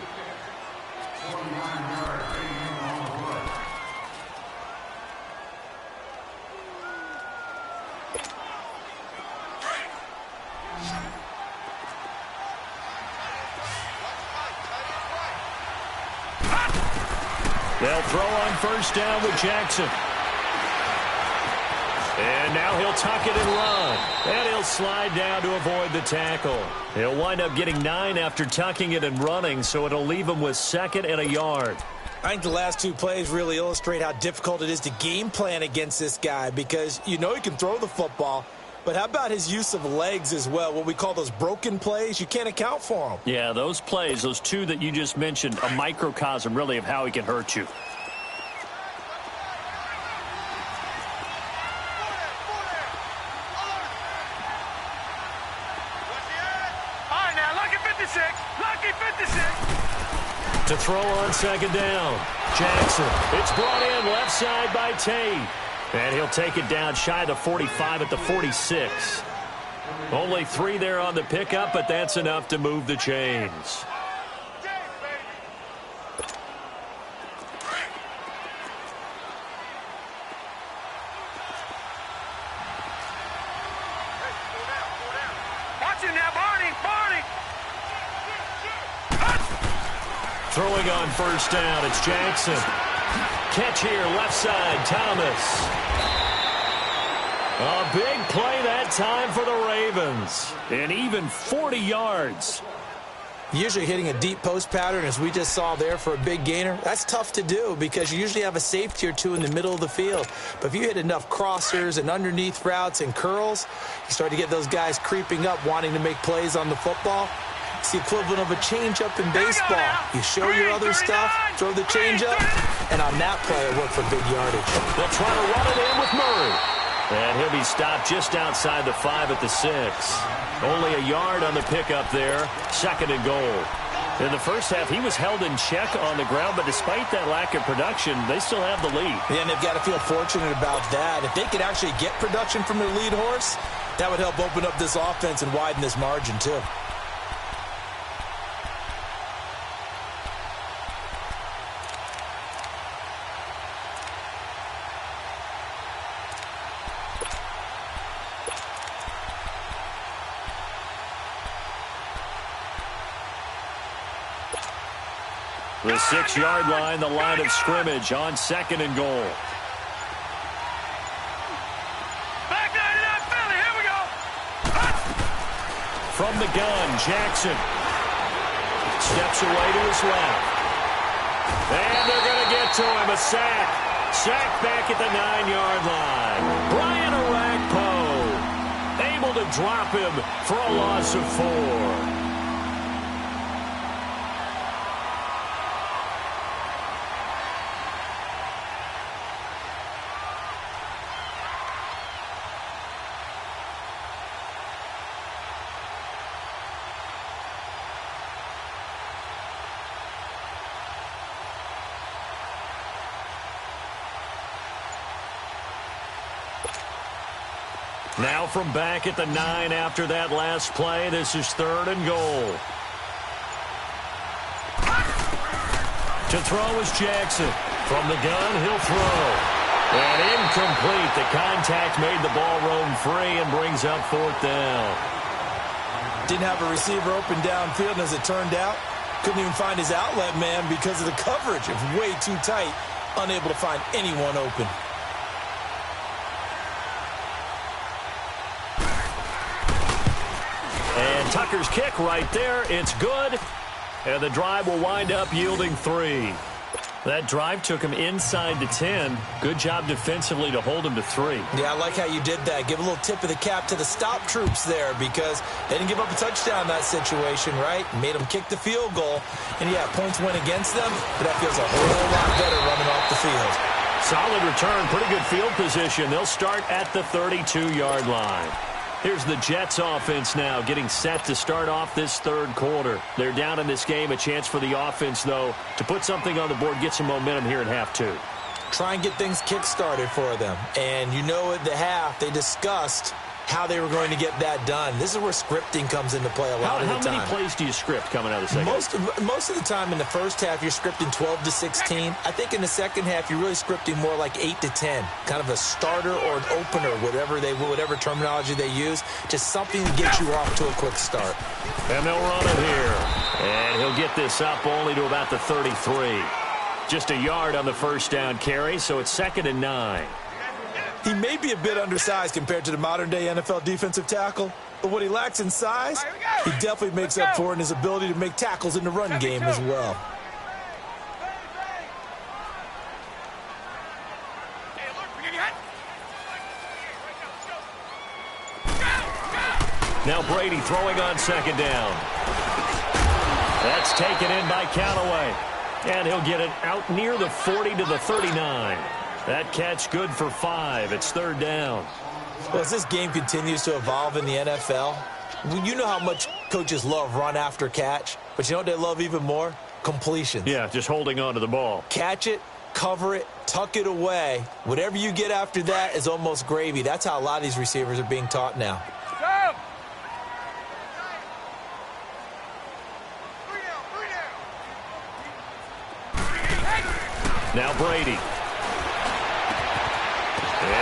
Speaker 2: They'll throw on first down with Jackson. And now he'll tuck it and run. And he'll slide down to avoid the tackle. He'll wind up getting 9 after tucking it and running, so it'll leave him with 2nd and a yard.
Speaker 3: I think the last 2 plays really illustrate how difficult it is to game plan against this guy because you know he can throw the football, but how about his use of legs as well, what we call those broken plays? You can't account for them.
Speaker 2: Yeah, those plays, those 2 that you just mentioned, a microcosm really of how he can hurt you. To throw on 2nd down. Jackson. It's brought in left side by Tate. And he'll take it down shy of the 45 at the 46. Only 3 there on the pickup, but that's enough to move the chains. Throwing on first down, it's Jackson. Catch here, left side, Thomas. A big play that time for the Ravens. And even 40 yards.
Speaker 3: Usually hitting a deep post pattern, as we just saw there for a big gainer, that's tough to do because you usually have a safety or 2 in the middle of the field. But if you hit enough crossers and underneath routes and curls, you start to get those guys creeping up, wanting to make plays on the football. It's the equivalent of a changeup in baseball. You show your other stuff, throw the changeup, and on that play, it worked for big yardage.
Speaker 2: They'll try to run it in with Murray. And he'll be stopped just outside the 5 at the 6. Only a yard on the pickup there, 2nd and goal. In the first half, he was held in check on the ground, but despite that lack of production, they still have the lead.
Speaker 3: Yeah, and they've got to feel fortunate about that. If they could actually get production from their lead horse, that would help open up this offense and widen this margin, too.
Speaker 2: The 6-yard line, the line of scrimmage on 2nd and goal. From the gun, Jackson steps away to his left. And they're going to get to him, a sack. Sack back at the 9-yard line. Brian Orakpo able to drop him for a loss of 4. Now from back at the 9 after that last play, this is 3rd and goal. To throw is Jackson. From the gun, he'll throw. And incomplete. The contact made the ball roam free and brings up 4th down.
Speaker 3: Didn't have a receiver open downfield, and as it turned out, couldn't even find his outlet man because of the coverage. It was way too tight, unable to find anyone open.
Speaker 2: And Tucker's kick right there. It's good. And the drive will wind up yielding 3. That drive took him inside the 10. Good job defensively to hold him to 3.
Speaker 3: Yeah, I like how you did that. Give a little tip of the cap to the stop troops there because they didn't give up a touchdown in that situation, right? Made them kick the field goal. And, yeah, points went against them, but that feels a whole lot better running off the field.
Speaker 2: Solid return. Pretty good field position. They'll start at the 32-yard line. Here's the Jets offense now getting set to start off this 3rd quarter. They're down in this game. A chance for the offense, though, to put something on the board, get some momentum here in half 2.
Speaker 3: Try and get things kick-started for them. And you know at the half they discussed how they were going to get that done. This is where scripting comes into play a lot of the time.
Speaker 2: How many plays do you script coming out of the second?
Speaker 3: Most of the time in the first half, you're scripting 12 to 16. I think in the second half, you're really scripting more like 8 to 10. Kind of a starter or an opener, whatever terminology they use. Just something to get you off to a quick start.
Speaker 2: And they'll run it here. And he'll get this up only to about the 33. Just a yard on the first down carry, so it's 2nd and 9.
Speaker 3: He may be a bit undersized compared to the modern-day NFL defensive tackle, but what he lacks in size, he definitely makes up for in his ability to make tackles in the run game as well.
Speaker 2: Now Brady throwing on 2nd down. That's taken in by Callaway. And he'll get it out near the 40 to the 39. That catch good for 5. It's 3rd down.
Speaker 3: Well, as this game continues to evolve in the NFL, you know how much coaches love run after catch, but you know what they love even more? Completions.
Speaker 2: Yeah, just holding on to the ball.
Speaker 3: Catch it, cover it, tuck it away. Whatever you get after that is almost gravy. That's how a lot of these receivers are being taught now.
Speaker 4: Go!
Speaker 2: Now Brady.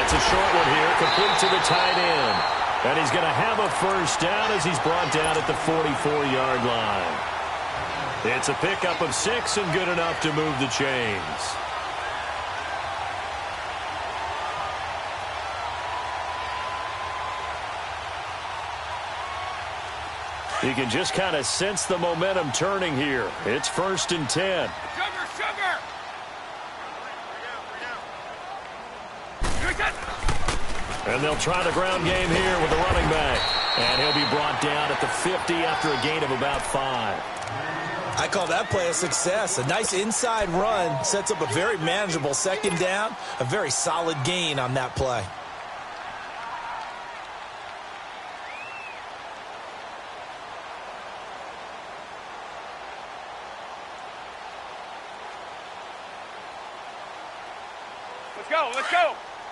Speaker 2: It's a short one here, complete to the tight end. And he's going to have a first down as he's brought down at the 44-yard line. It's a pickup of 6 and good enough to move the chains. You can just kind of sense the momentum turning here. It's 1st and 10.
Speaker 4: Sugar!
Speaker 2: And they'll try the ground game here with the running back. And he'll be brought down at the 50 after a gain of about 5.
Speaker 3: I call that play a success. A nice inside run sets up a very manageable 2nd down. A very solid gain on that play.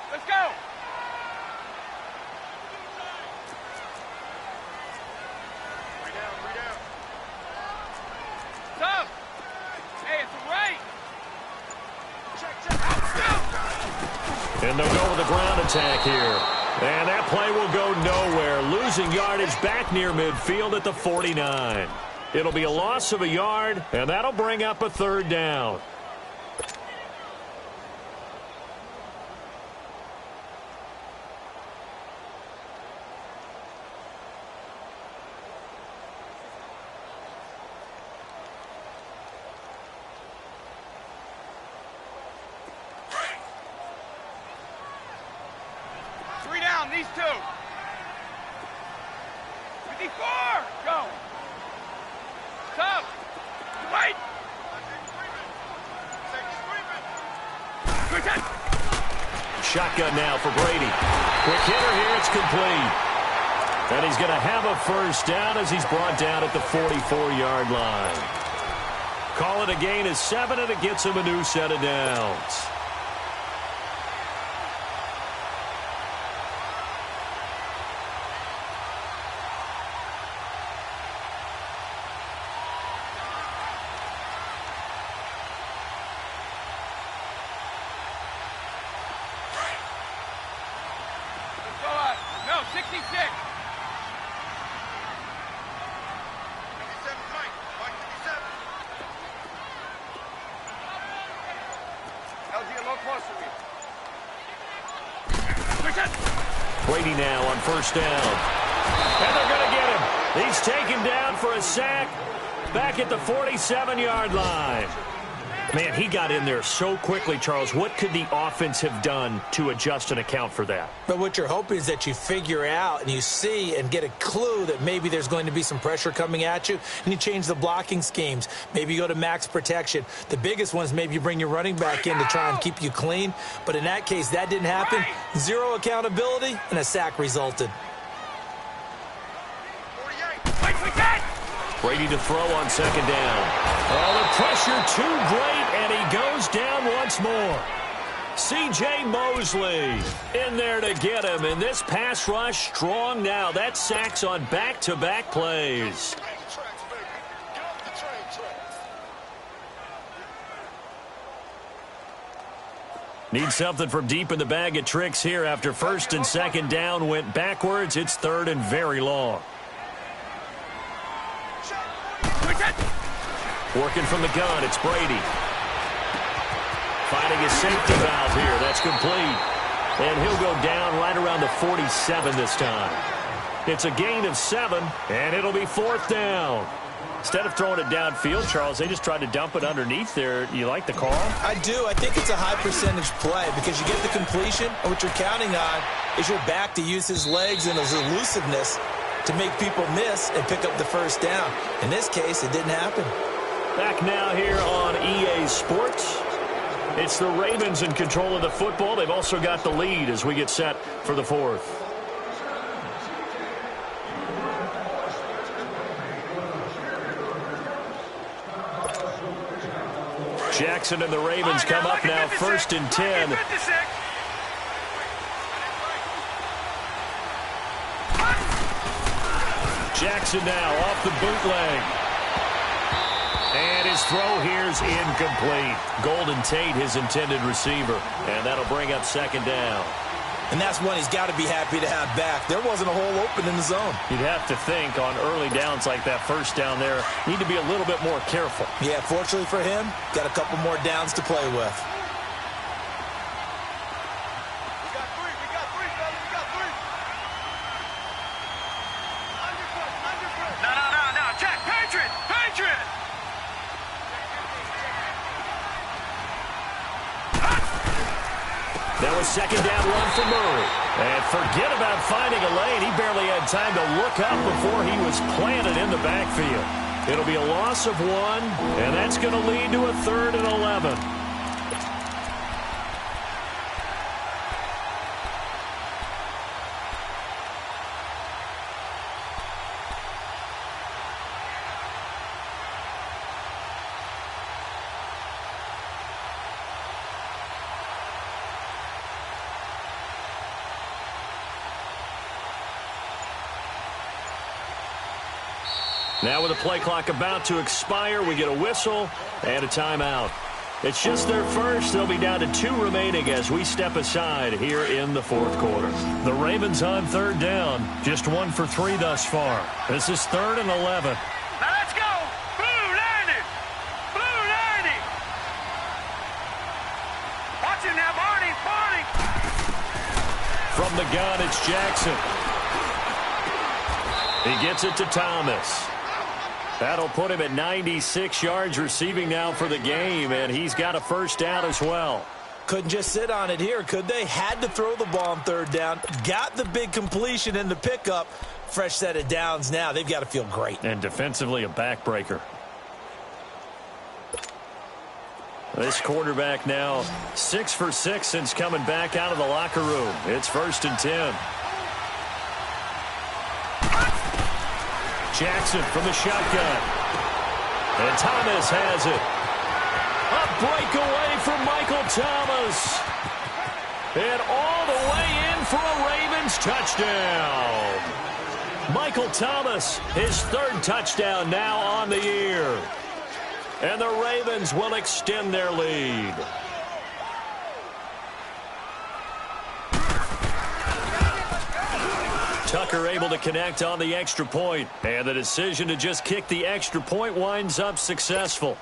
Speaker 4: Let's go! Tough! Hey, it's a right!
Speaker 2: And they'll go with the ground attack here. And that play will go nowhere. Losing yardage back near midfield at the 49. It'll be a loss of a yard, and that'll bring up a 3rd down.
Speaker 4: These two. 54. Go. Tough. Wait.
Speaker 2: Shotgun now for Brady. Quick hitter here. It's complete. And he's going to have a first down as he's brought down at the 44-yard line. Call it a gain of 7, and it gets him a new set of downs.
Speaker 4: No, 66.
Speaker 2: Brady now on 1st down. And they're going to get him. He's taken down for a sack back at the 47-yard line. Man, he got in there so quickly, Charles. What could the offense have done to adjust and account for that?
Speaker 3: But what you're hoping is that you figure out and you see and get a clue that maybe there's going to be some pressure coming at you, and you change the blocking schemes. Maybe you go to max protection. The biggest one is maybe you bring your running back in to try and keep you clean. But in that case, that didn't happen. 0 accountability, and a sack resulted.
Speaker 2: Brady to throw on 2nd down. Oh, the pressure too great, and he goes down once more. C.J. Mosley in there to get him. And this pass rush strong now. That's sacks on back-to-back plays. Need something from deep in the bag of tricks here after first and second down went backwards. It's third and very long. Working from the gun, it's Brady. Finding his safety valve here. That's complete. And he'll go down right around the 47 this time. It's a gain of 7, and it'll be fourth down. Instead of throwing it downfield, Charles, they just tried to dump it underneath there. You like the call?
Speaker 3: I do. I think it's a high-percentage play because you get the completion, and what you're counting on is your back to use his legs and his elusiveness to make people miss and pick up the first down. In this case, it didn't happen.
Speaker 2: Back now here on EA Sports. It's the Ravens in control of the football. They've also got the lead as we get set for the fourth. Jackson and the Ravens come up now, first and 10. Jackson now off the bootleg. And his throw here's incomplete. Golden Tate, his intended receiver. And that'll bring up second down.
Speaker 3: And that's one he's got to be happy to have back. There wasn't a hole open in the zone.
Speaker 2: You'd have to think on early downs like that first down there, need to be a little bit more careful.
Speaker 3: Yeah, fortunately for him, got a couple more downs to play with.
Speaker 4: We got three, fellas. We got three. Underfoot. No. Check. Patriot.
Speaker 2: That was second down run for Murray. And forget about finding a lane. He barely had time to look up before he was planted in the backfield. It'll be a loss of 1, and that's going to lead to a 3rd and 11. Now with the play clock about to expire, we get a whistle and a timeout. It's just their first. They'll be down to 2 remaining as we step aside here in the fourth quarter. The Ravens on third down. Just 1 for 3 thus far. This is 3rd and 11.
Speaker 4: Now let's go. Blue landing. Watch it now, Barney.
Speaker 2: From the gun, it's Jackson. He gets it to Thomas. That'll put him at 96 yards receiving now for the game, and he's got a first down as well.
Speaker 3: Couldn't just sit on it here, could they? Had to throw the ball on third down. Got the big completion in the pickup. Fresh set of downs now. They've got to feel great.
Speaker 2: And defensively, a backbreaker. This quarterback now 6 for 6 since coming back out of the locker room. It's 1st and 10. Jackson from the shotgun. And Thomas has it. A breakaway from Michael Thomas. And all the way in for a Ravens touchdown. Michael Thomas, his 3rd touchdown now on the year. And the Ravens will extend their lead. Tucker able to connect on the extra point. And the decision to just kick the extra point winds up successful.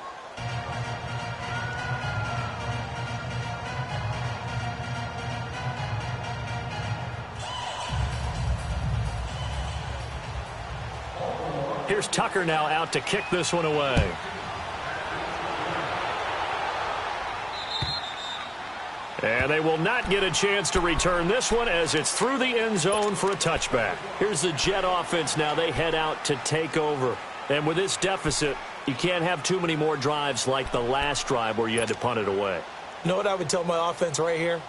Speaker 2: Here's Tucker now out to kick this one away. And they will not get a chance to return this one as it's through the end zone for a touchback. Here's the Jet offense now. They head out to take over. And with this deficit, you can't have too many more drives like the last drive where you had to punt it away.
Speaker 3: You know what I would tell my offense right here?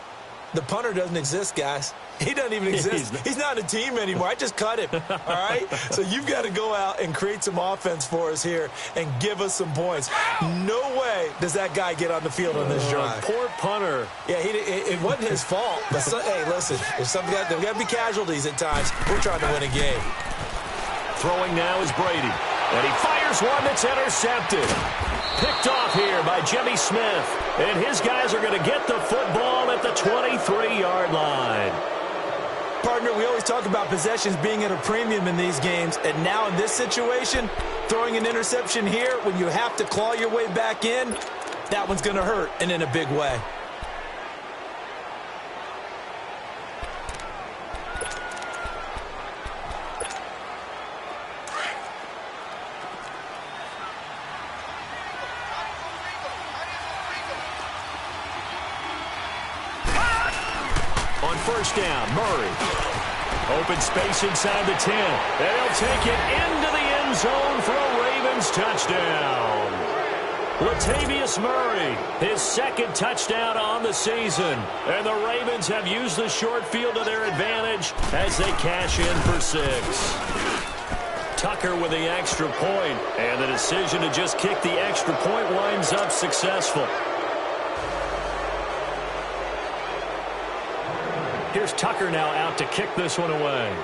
Speaker 3: The punter doesn't exist, guys. He doesn't even exist. He's not a team anymore. I just cut him, all right? So you've got to go out and create some offense for us here and give us some points. No way does that guy get on the field on this drive.
Speaker 2: Poor punter.
Speaker 3: Yeah, it wasn't his fault. But hey, listen, there's got to be casualties at times. We're trying to win a game.
Speaker 2: Throwing now is Brady. And he fires one that's intercepted. Picked off here by Jimmy Smith. And his guys are going to get the football at the 23-yard line.
Speaker 3: Partner, we always talk about possessions being at a premium in these games. And now in this situation, throwing an interception here when you have to claw your way back in, that one's going to hurt, and in a big way.
Speaker 2: First down, Murray. Open space inside the 10. And he'll take it into the end zone for a Ravens touchdown. Latavius Murray, his second touchdown on the season. And the Ravens have used the short field to their advantage as they cash in for 6. Tucker with the extra point. And the decision to just kick the extra point winds up successful. Here's Tucker now out to kick this one away.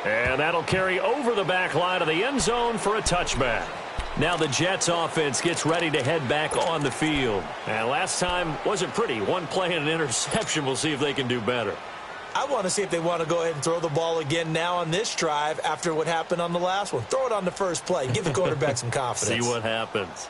Speaker 2: And that'll carry over the back line of the end zone for a touchback. Now the Jets offense gets ready to head back on the field. And last time wasn't pretty. One play and an interception. We'll see if they can do better.
Speaker 3: I want to see if they want to go ahead and throw the ball again now on this drive after what happened on the last one. Throw it on the first play. Give the quarterback some confidence.
Speaker 2: See what happens.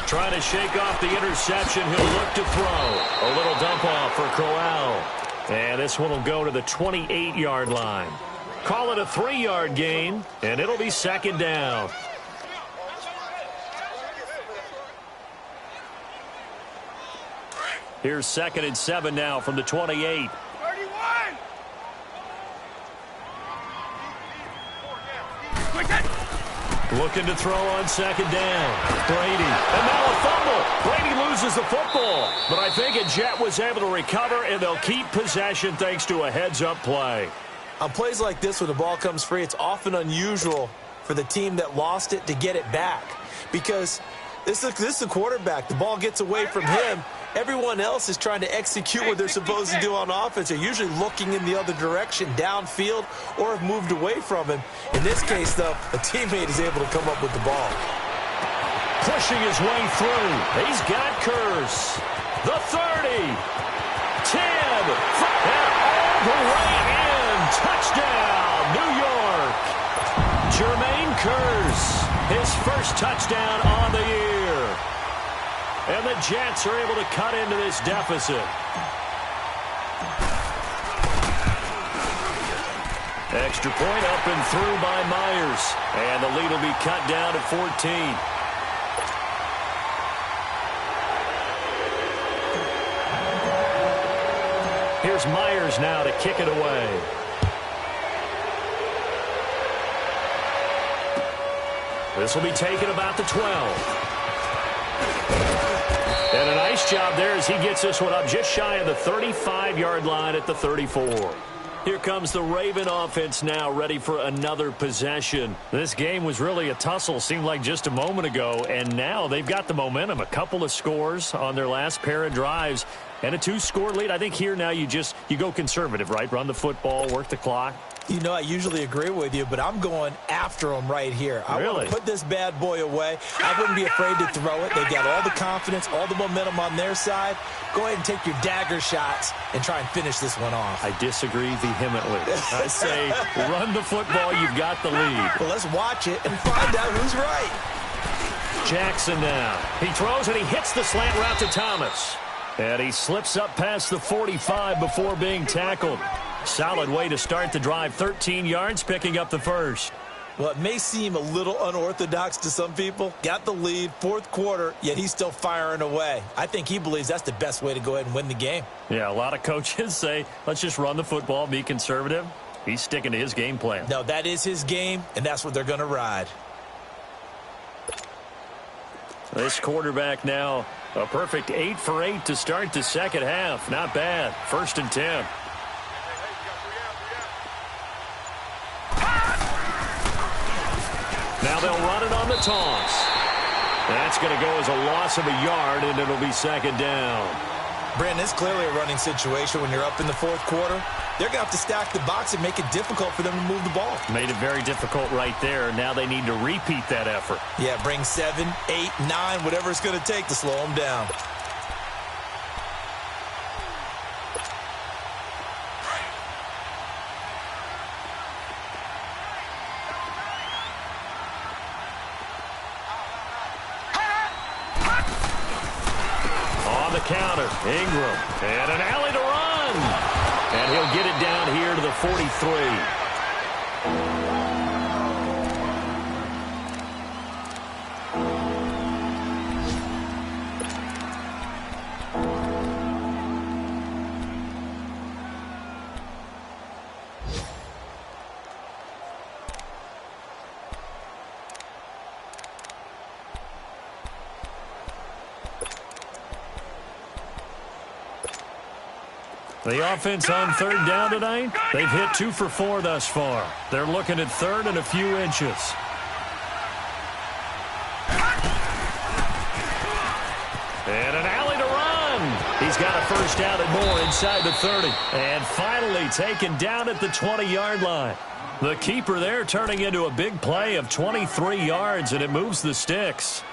Speaker 2: Trying to shake off the interception. He'll look to throw. A little dump off for Crowell. And this one will go to the 28-yard line. Call it a 3-yard gain, and it'll be second down. Here's 2nd and 7 now from the 28.
Speaker 4: 31!
Speaker 2: Looking to throw on second down. Brady. And now a fumble. Brady loses the football. But I think a Jet was able to recover, and they'll keep possession thanks to a heads-up play.
Speaker 3: On plays like this, when the ball comes free, it's often unusual for the team that lost it to get it back. Because this is the quarterback. The ball gets away from him. Everyone else is trying to execute what they're supposed to do on offense. They're usually looking in the other direction, downfield, or have moved away from him. In this case, though, a teammate is able to come up with the ball.
Speaker 2: Pushing his way through. He's got Kurz. The 30. 10. And all the way in. Touchdown, New York. Jermaine Kurz. His first touchdown on the year. And the Jets are able to cut into this deficit. Extra point up and through by Myers. And the lead will be cut down to 14. Here's Myers now to kick it away. This will be taken about the 12. And a nice job there as he gets this one up just shy of the 35-yard line at the 34. Here comes the Raven offense now, ready for another possession. This game was really a tussle, seemed like just a moment ago, and now they've got the momentum. A couple of scores on their last pair of drives and a 2-score lead. I think here now you go conservative, right? Run the football, work the clock.
Speaker 3: You know, I usually agree with you, but I'm going after them right here. I want to put this bad boy away. I wouldn't be afraid to throw it. They've got all the confidence, all the momentum on their side. Go ahead and take your dagger shots and try and finish this one off.
Speaker 2: I disagree vehemently. I say run the football. You've got the lead.
Speaker 3: Well, let's watch it and find out who's right.
Speaker 2: Jackson now. He throws and he hits the slant route to Thomas. And he slips up past the 45 before being tackled. Solid way to start the drive. 13 yards, picking up the first.
Speaker 3: Well, it may seem a little unorthodox to some people. Got the lead, fourth quarter, yet he's still firing away. I think he believes that's the best way to go ahead and win the game.
Speaker 2: Yeah, a lot of coaches say, let's just run the football, be conservative. He's sticking to his game plan.
Speaker 3: No, that is his game, and that's what they're going to ride.
Speaker 2: This quarterback now, a perfect 8 for 8 to start the second half. Not bad. 1st and 10. Now they'll run it on the toss. That's going to go as a loss of a yard, and it'll be 2nd down.
Speaker 3: Brandon, it's clearly a running situation when you're up in the fourth quarter. They're going to have to stack the box and make it difficult for them to move the ball.
Speaker 2: Made it very difficult right there. Now they need to repeat that effort.
Speaker 3: Yeah, bring 7, 8, 9, whatever it's going to take to slow them down.
Speaker 2: On the counter, Ingram, and an alley to run. And he'll get it down here to the 43. The offense on 3rd down tonight, they've hit 2 for 4 thus far. They're looking at 3rd and a few inches. And an alley to run. He's got a 1st down and more inside the 30. And finally taken down at the 20-yard line. The keeper there turning into a big play of 23 yards, and it moves the sticks.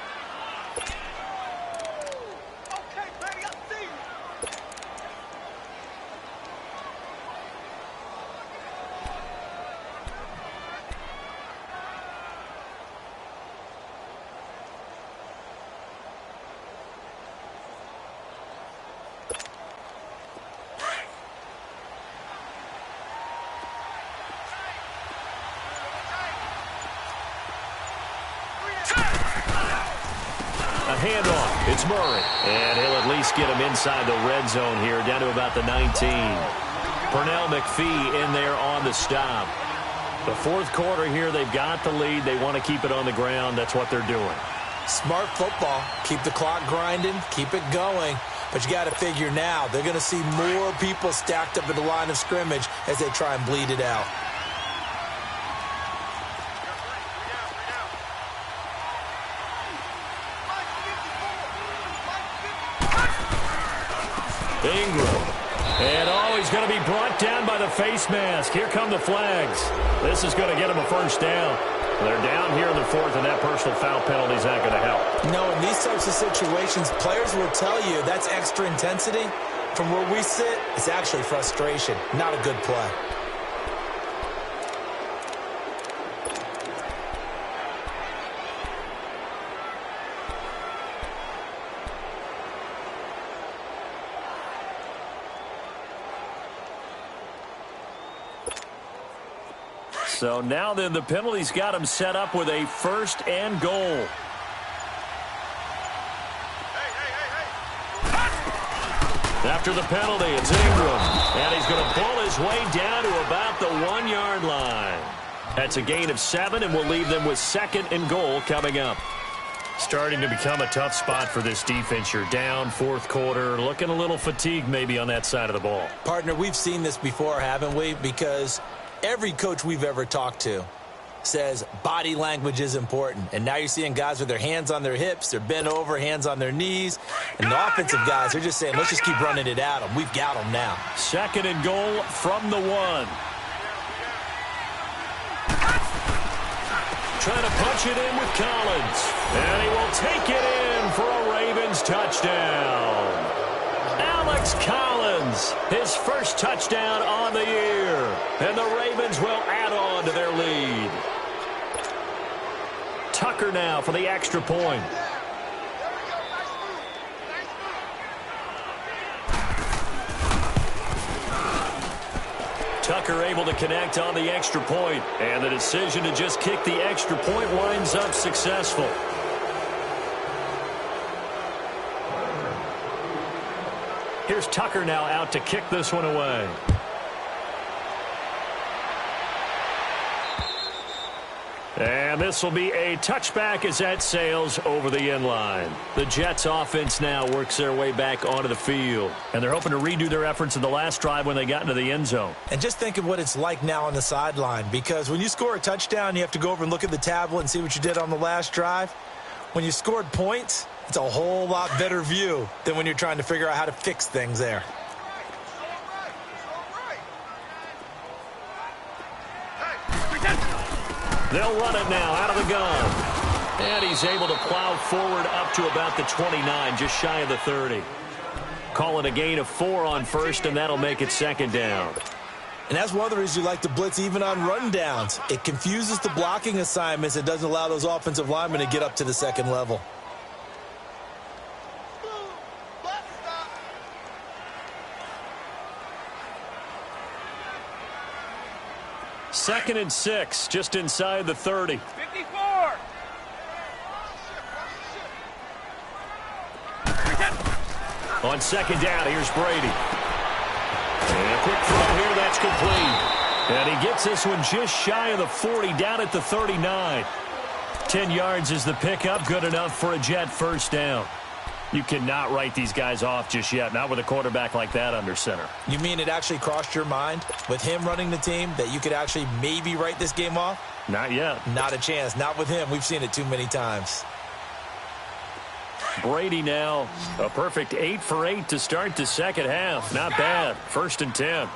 Speaker 2: Handoff. It's Murray. And he'll at least get him inside the red zone here, down to about the 19. Pernell McPhee in there on the stop. The fourth quarter here, they've got the lead. They want to keep it on the ground. That's what they're doing.
Speaker 3: Smart football. Keep the clock grinding. Keep it going. But you got to figure now, they're going to see more people stacked up at the line of scrimmage as they try and bleed it out.
Speaker 2: Ingram. And he's going to be brought down by the face mask. Here come the flags. This is going to get him a 1st down. They're down here in the 4th, and that personal foul penalty is not going to help.
Speaker 3: No, in these types of situations, players will tell you that's extra intensity. From where we sit, it's actually frustration, not a good play.
Speaker 2: So now then the penalty's got him set up with a 1st and goal. After the penalty, it's Ingram. And he's going to pull his way down to about the 1-yard line. That's a gain of 7, and will leave them with 2nd and goal coming up. Starting to become a tough spot for this defense. You're down, 4th quarter, looking a little fatigued maybe on that side of the ball.
Speaker 3: Partner, we've seen this before, haven't we? Because every coach we've ever talked to says body language is important. And now you're seeing guys with their hands on their hips, they're bent over, hands on their knees. And the offensive guys are just saying, let's just keep running it at them. We've got them now.
Speaker 2: 2nd and goal from the 1. Trying to punch it in with Collins. And he will take it in for a Ravens touchdown. Alex Collins, his 1st touchdown on the year. And the Ravens will add on to their lead. Tucker now for the extra point. Tucker able to connect on the extra point, and the decision to just kick the extra point winds up successful. Here's Tucker now out to kick this one away. And this will be a touchback as that sails over the end line. The Jets offense now works their way back onto the field. And they're hoping to redo their efforts in the last drive when they got into the end zone.
Speaker 3: And just think of what it's like now on the sideline, because when you score a touchdown, you have to go over and look at the tablet and see what you did on the last drive. When you scored points, it's a whole lot better view than when you're trying to figure out how to fix things there.
Speaker 2: They'll run it now out of the gun. And he's able to plow forward up to about the 29, just shy of the 30. Call it a gain of 4 on first, and that'll make it second down.
Speaker 3: And that's one of the reasons you like to blitz even on run downs. It confuses the blocking assignments. It doesn't allow those offensive linemen to get up to the second level.
Speaker 2: Second and 6, just inside the 30.
Speaker 4: 54.
Speaker 2: On second down, here's Brady. And a quick throw here, that's complete. And he gets this one just shy of the 40, down at the 39. 10 yards is the pickup, good enough for a Jet first down. You cannot write these guys off just yet, not with a quarterback like that under center.
Speaker 3: You mean it actually crossed your mind with him running the team that you could actually maybe write this game off?
Speaker 2: Not yet.
Speaker 3: Not a chance. Not with him. We've seen it too many times.
Speaker 2: Brady now, a perfect 8 for 8 to start the second half. Not bad. First and 10.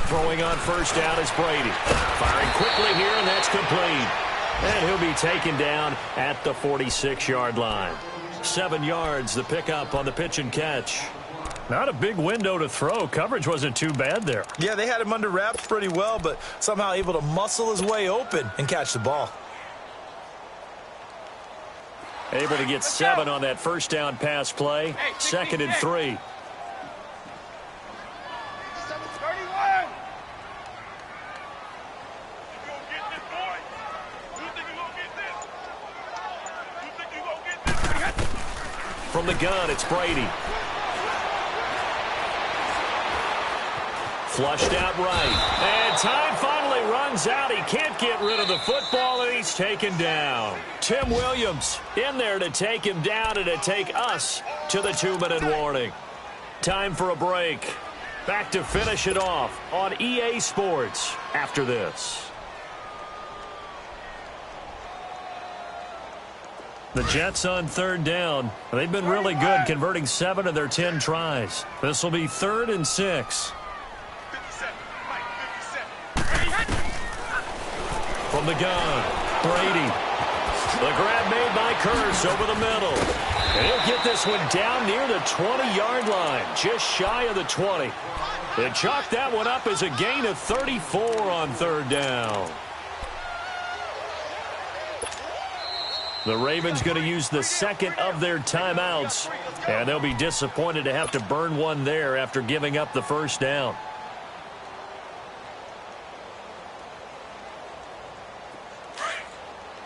Speaker 2: Throwing on first down is Brady. Firing quickly here, and that's complete. And he'll be taken down at the 46-yard line. 7 yards, the pickup on the pitch and catch. Not a big window to throw. Coverage wasn't too bad there.
Speaker 3: Yeah, they had him under wraps pretty well, but somehow able to muscle his way open and catch the ball.
Speaker 2: Able to get 7 on that first down pass play. Second and 3. From the gun, it's Brady. Flushed out right. And time finally runs out. He can't get rid of the football, and he's taken down. Tim Williams in there to take him down and to take us to the 2-minute warning. Time for a break. Back to finish it off on EA Sports after this. The Jets on third down. They've been really good, converting 7 of their 10 tries. This will be 3rd and 6. From the gun, Brady. The grab made by Curse over the middle. And he'll get this one down near the 20-yard line, just shy of the 20. They chalked that one up as a gain of 34 on third down. The Ravens going to use the second of their timeouts, and they'll be disappointed to have to burn one there after giving up the first down.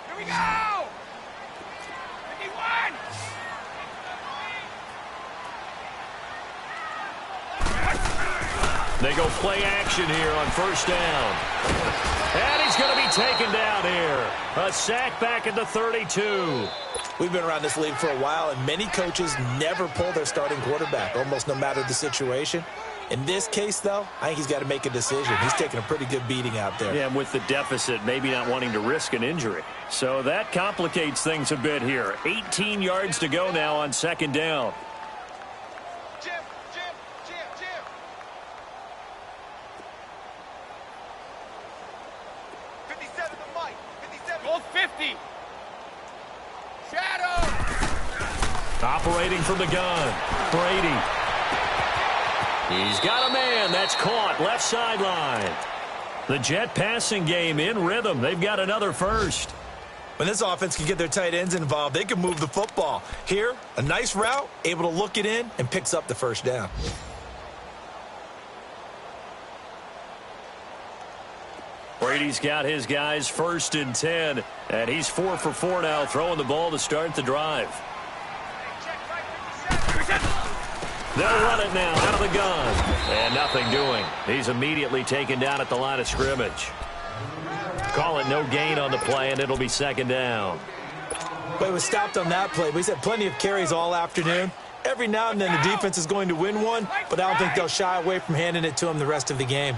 Speaker 4: Here we go! 51!
Speaker 2: They go play action here on first down. And he's going to be taken down here. A sack back at the 32.
Speaker 3: We've been around this league for a while, and many coaches never pull their starting quarterback, almost no matter the situation. In this case, though, I think he's got to make a decision. He's taking a pretty good beating out there.
Speaker 2: Yeah, and with the deficit, maybe not wanting to risk an injury. So that complicates things a bit here. 18 yards to go now on second down.
Speaker 4: Jim. 57 to Mike. 57. Goal 50. Shadow.
Speaker 2: Operating from the gun, Brady. He's got a man. That's caught. Left sideline. The Jet passing game in rhythm. They've got another first.
Speaker 3: When this offense can get their tight ends involved, they can move the football. Here, a nice route, able to look it in, and picks up the first down.
Speaker 2: Brady's got his guys 1st and 10, and he's 4 for 4 now, throwing the ball to start the drive. They'll run it now out of the gun, and nothing doing. He's immediately taken down at the line of scrimmage. Call it no gain on the play, and it'll be 2nd down.
Speaker 3: But it was stopped on that play. He's had plenty of carries all afternoon. Every now and then the defense is going to win one, but I don't think they'll shy away from handing it to him the rest of the game.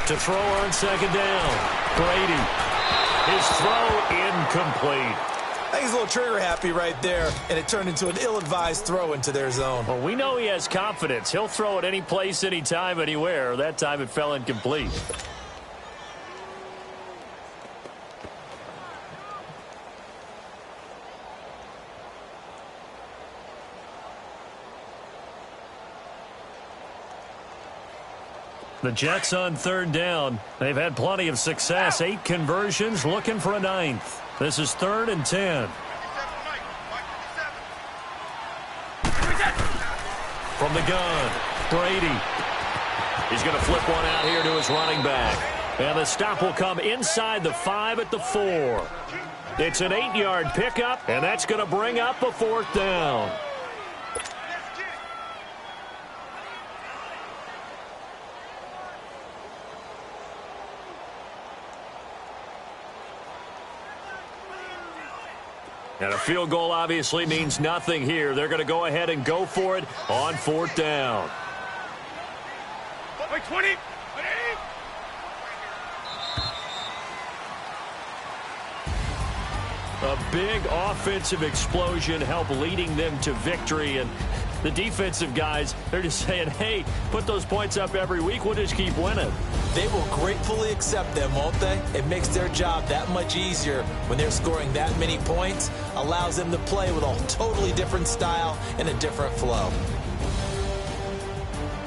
Speaker 2: To throw on 2nd down, Brady. His throw incomplete.
Speaker 3: I think he's a little trigger happy right there, and it turned into an ill-advised throw into their zone.
Speaker 2: Well, we know he has confidence. He'll throw it any place, anytime, anywhere. That time it fell incomplete. The Jets on 3rd down. They've had plenty of success. 8 conversions, looking for a 9th. This is 3rd and 10. From the gun, Brady. He's going to flip one out here to his running back. And the stop will come inside the 5 at the 4. It's an 8-yard pickup, and that's going to bring up a 4th down. And a field goal obviously means nothing here. They're going to go ahead and go for it on 4th down.
Speaker 4: 20.
Speaker 2: A big offensive explosion helped leading them to victory. And the defensive guys, they're just saying, hey, put those points up every week. We'll just keep winning.
Speaker 3: They will gratefully accept them, won't they? It makes their job that much easier when they're scoring that many points. Allows them to play with a totally different style and a different flow.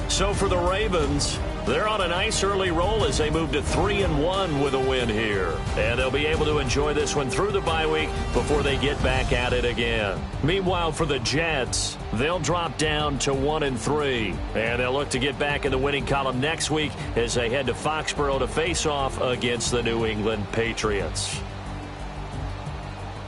Speaker 2: So for the Ravens, they're on a nice early roll as they move to 3-1 with a win here. And they'll be able to enjoy this one through the bye week before they get back at it again. Meanwhile, for the Jets, they'll drop down to 1-3. And they'll look to get back in the winning column next week as they head to Foxborough to face off against the New England Patriots.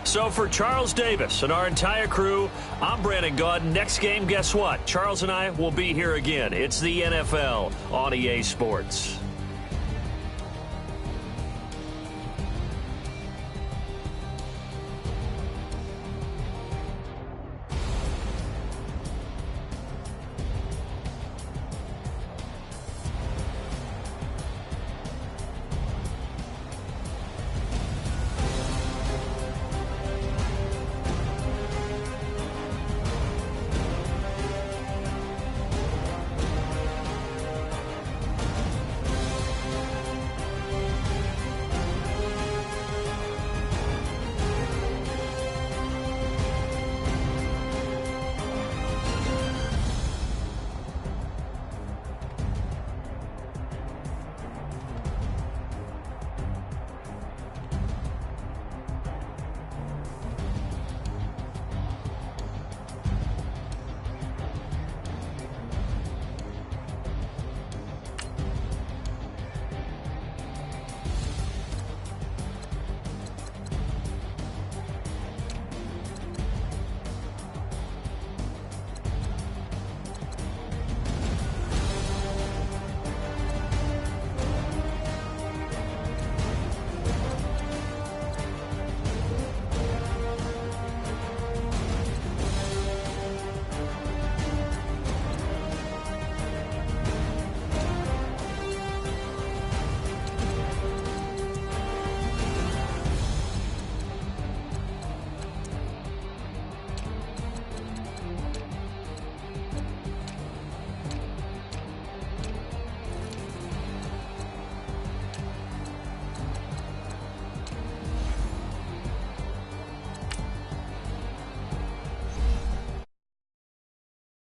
Speaker 2: So for Charles Davis and our entire crew, I'm Brandon Gaudin. Next game, guess what? Charles and I will be here again. It's the NFL on EA Sports.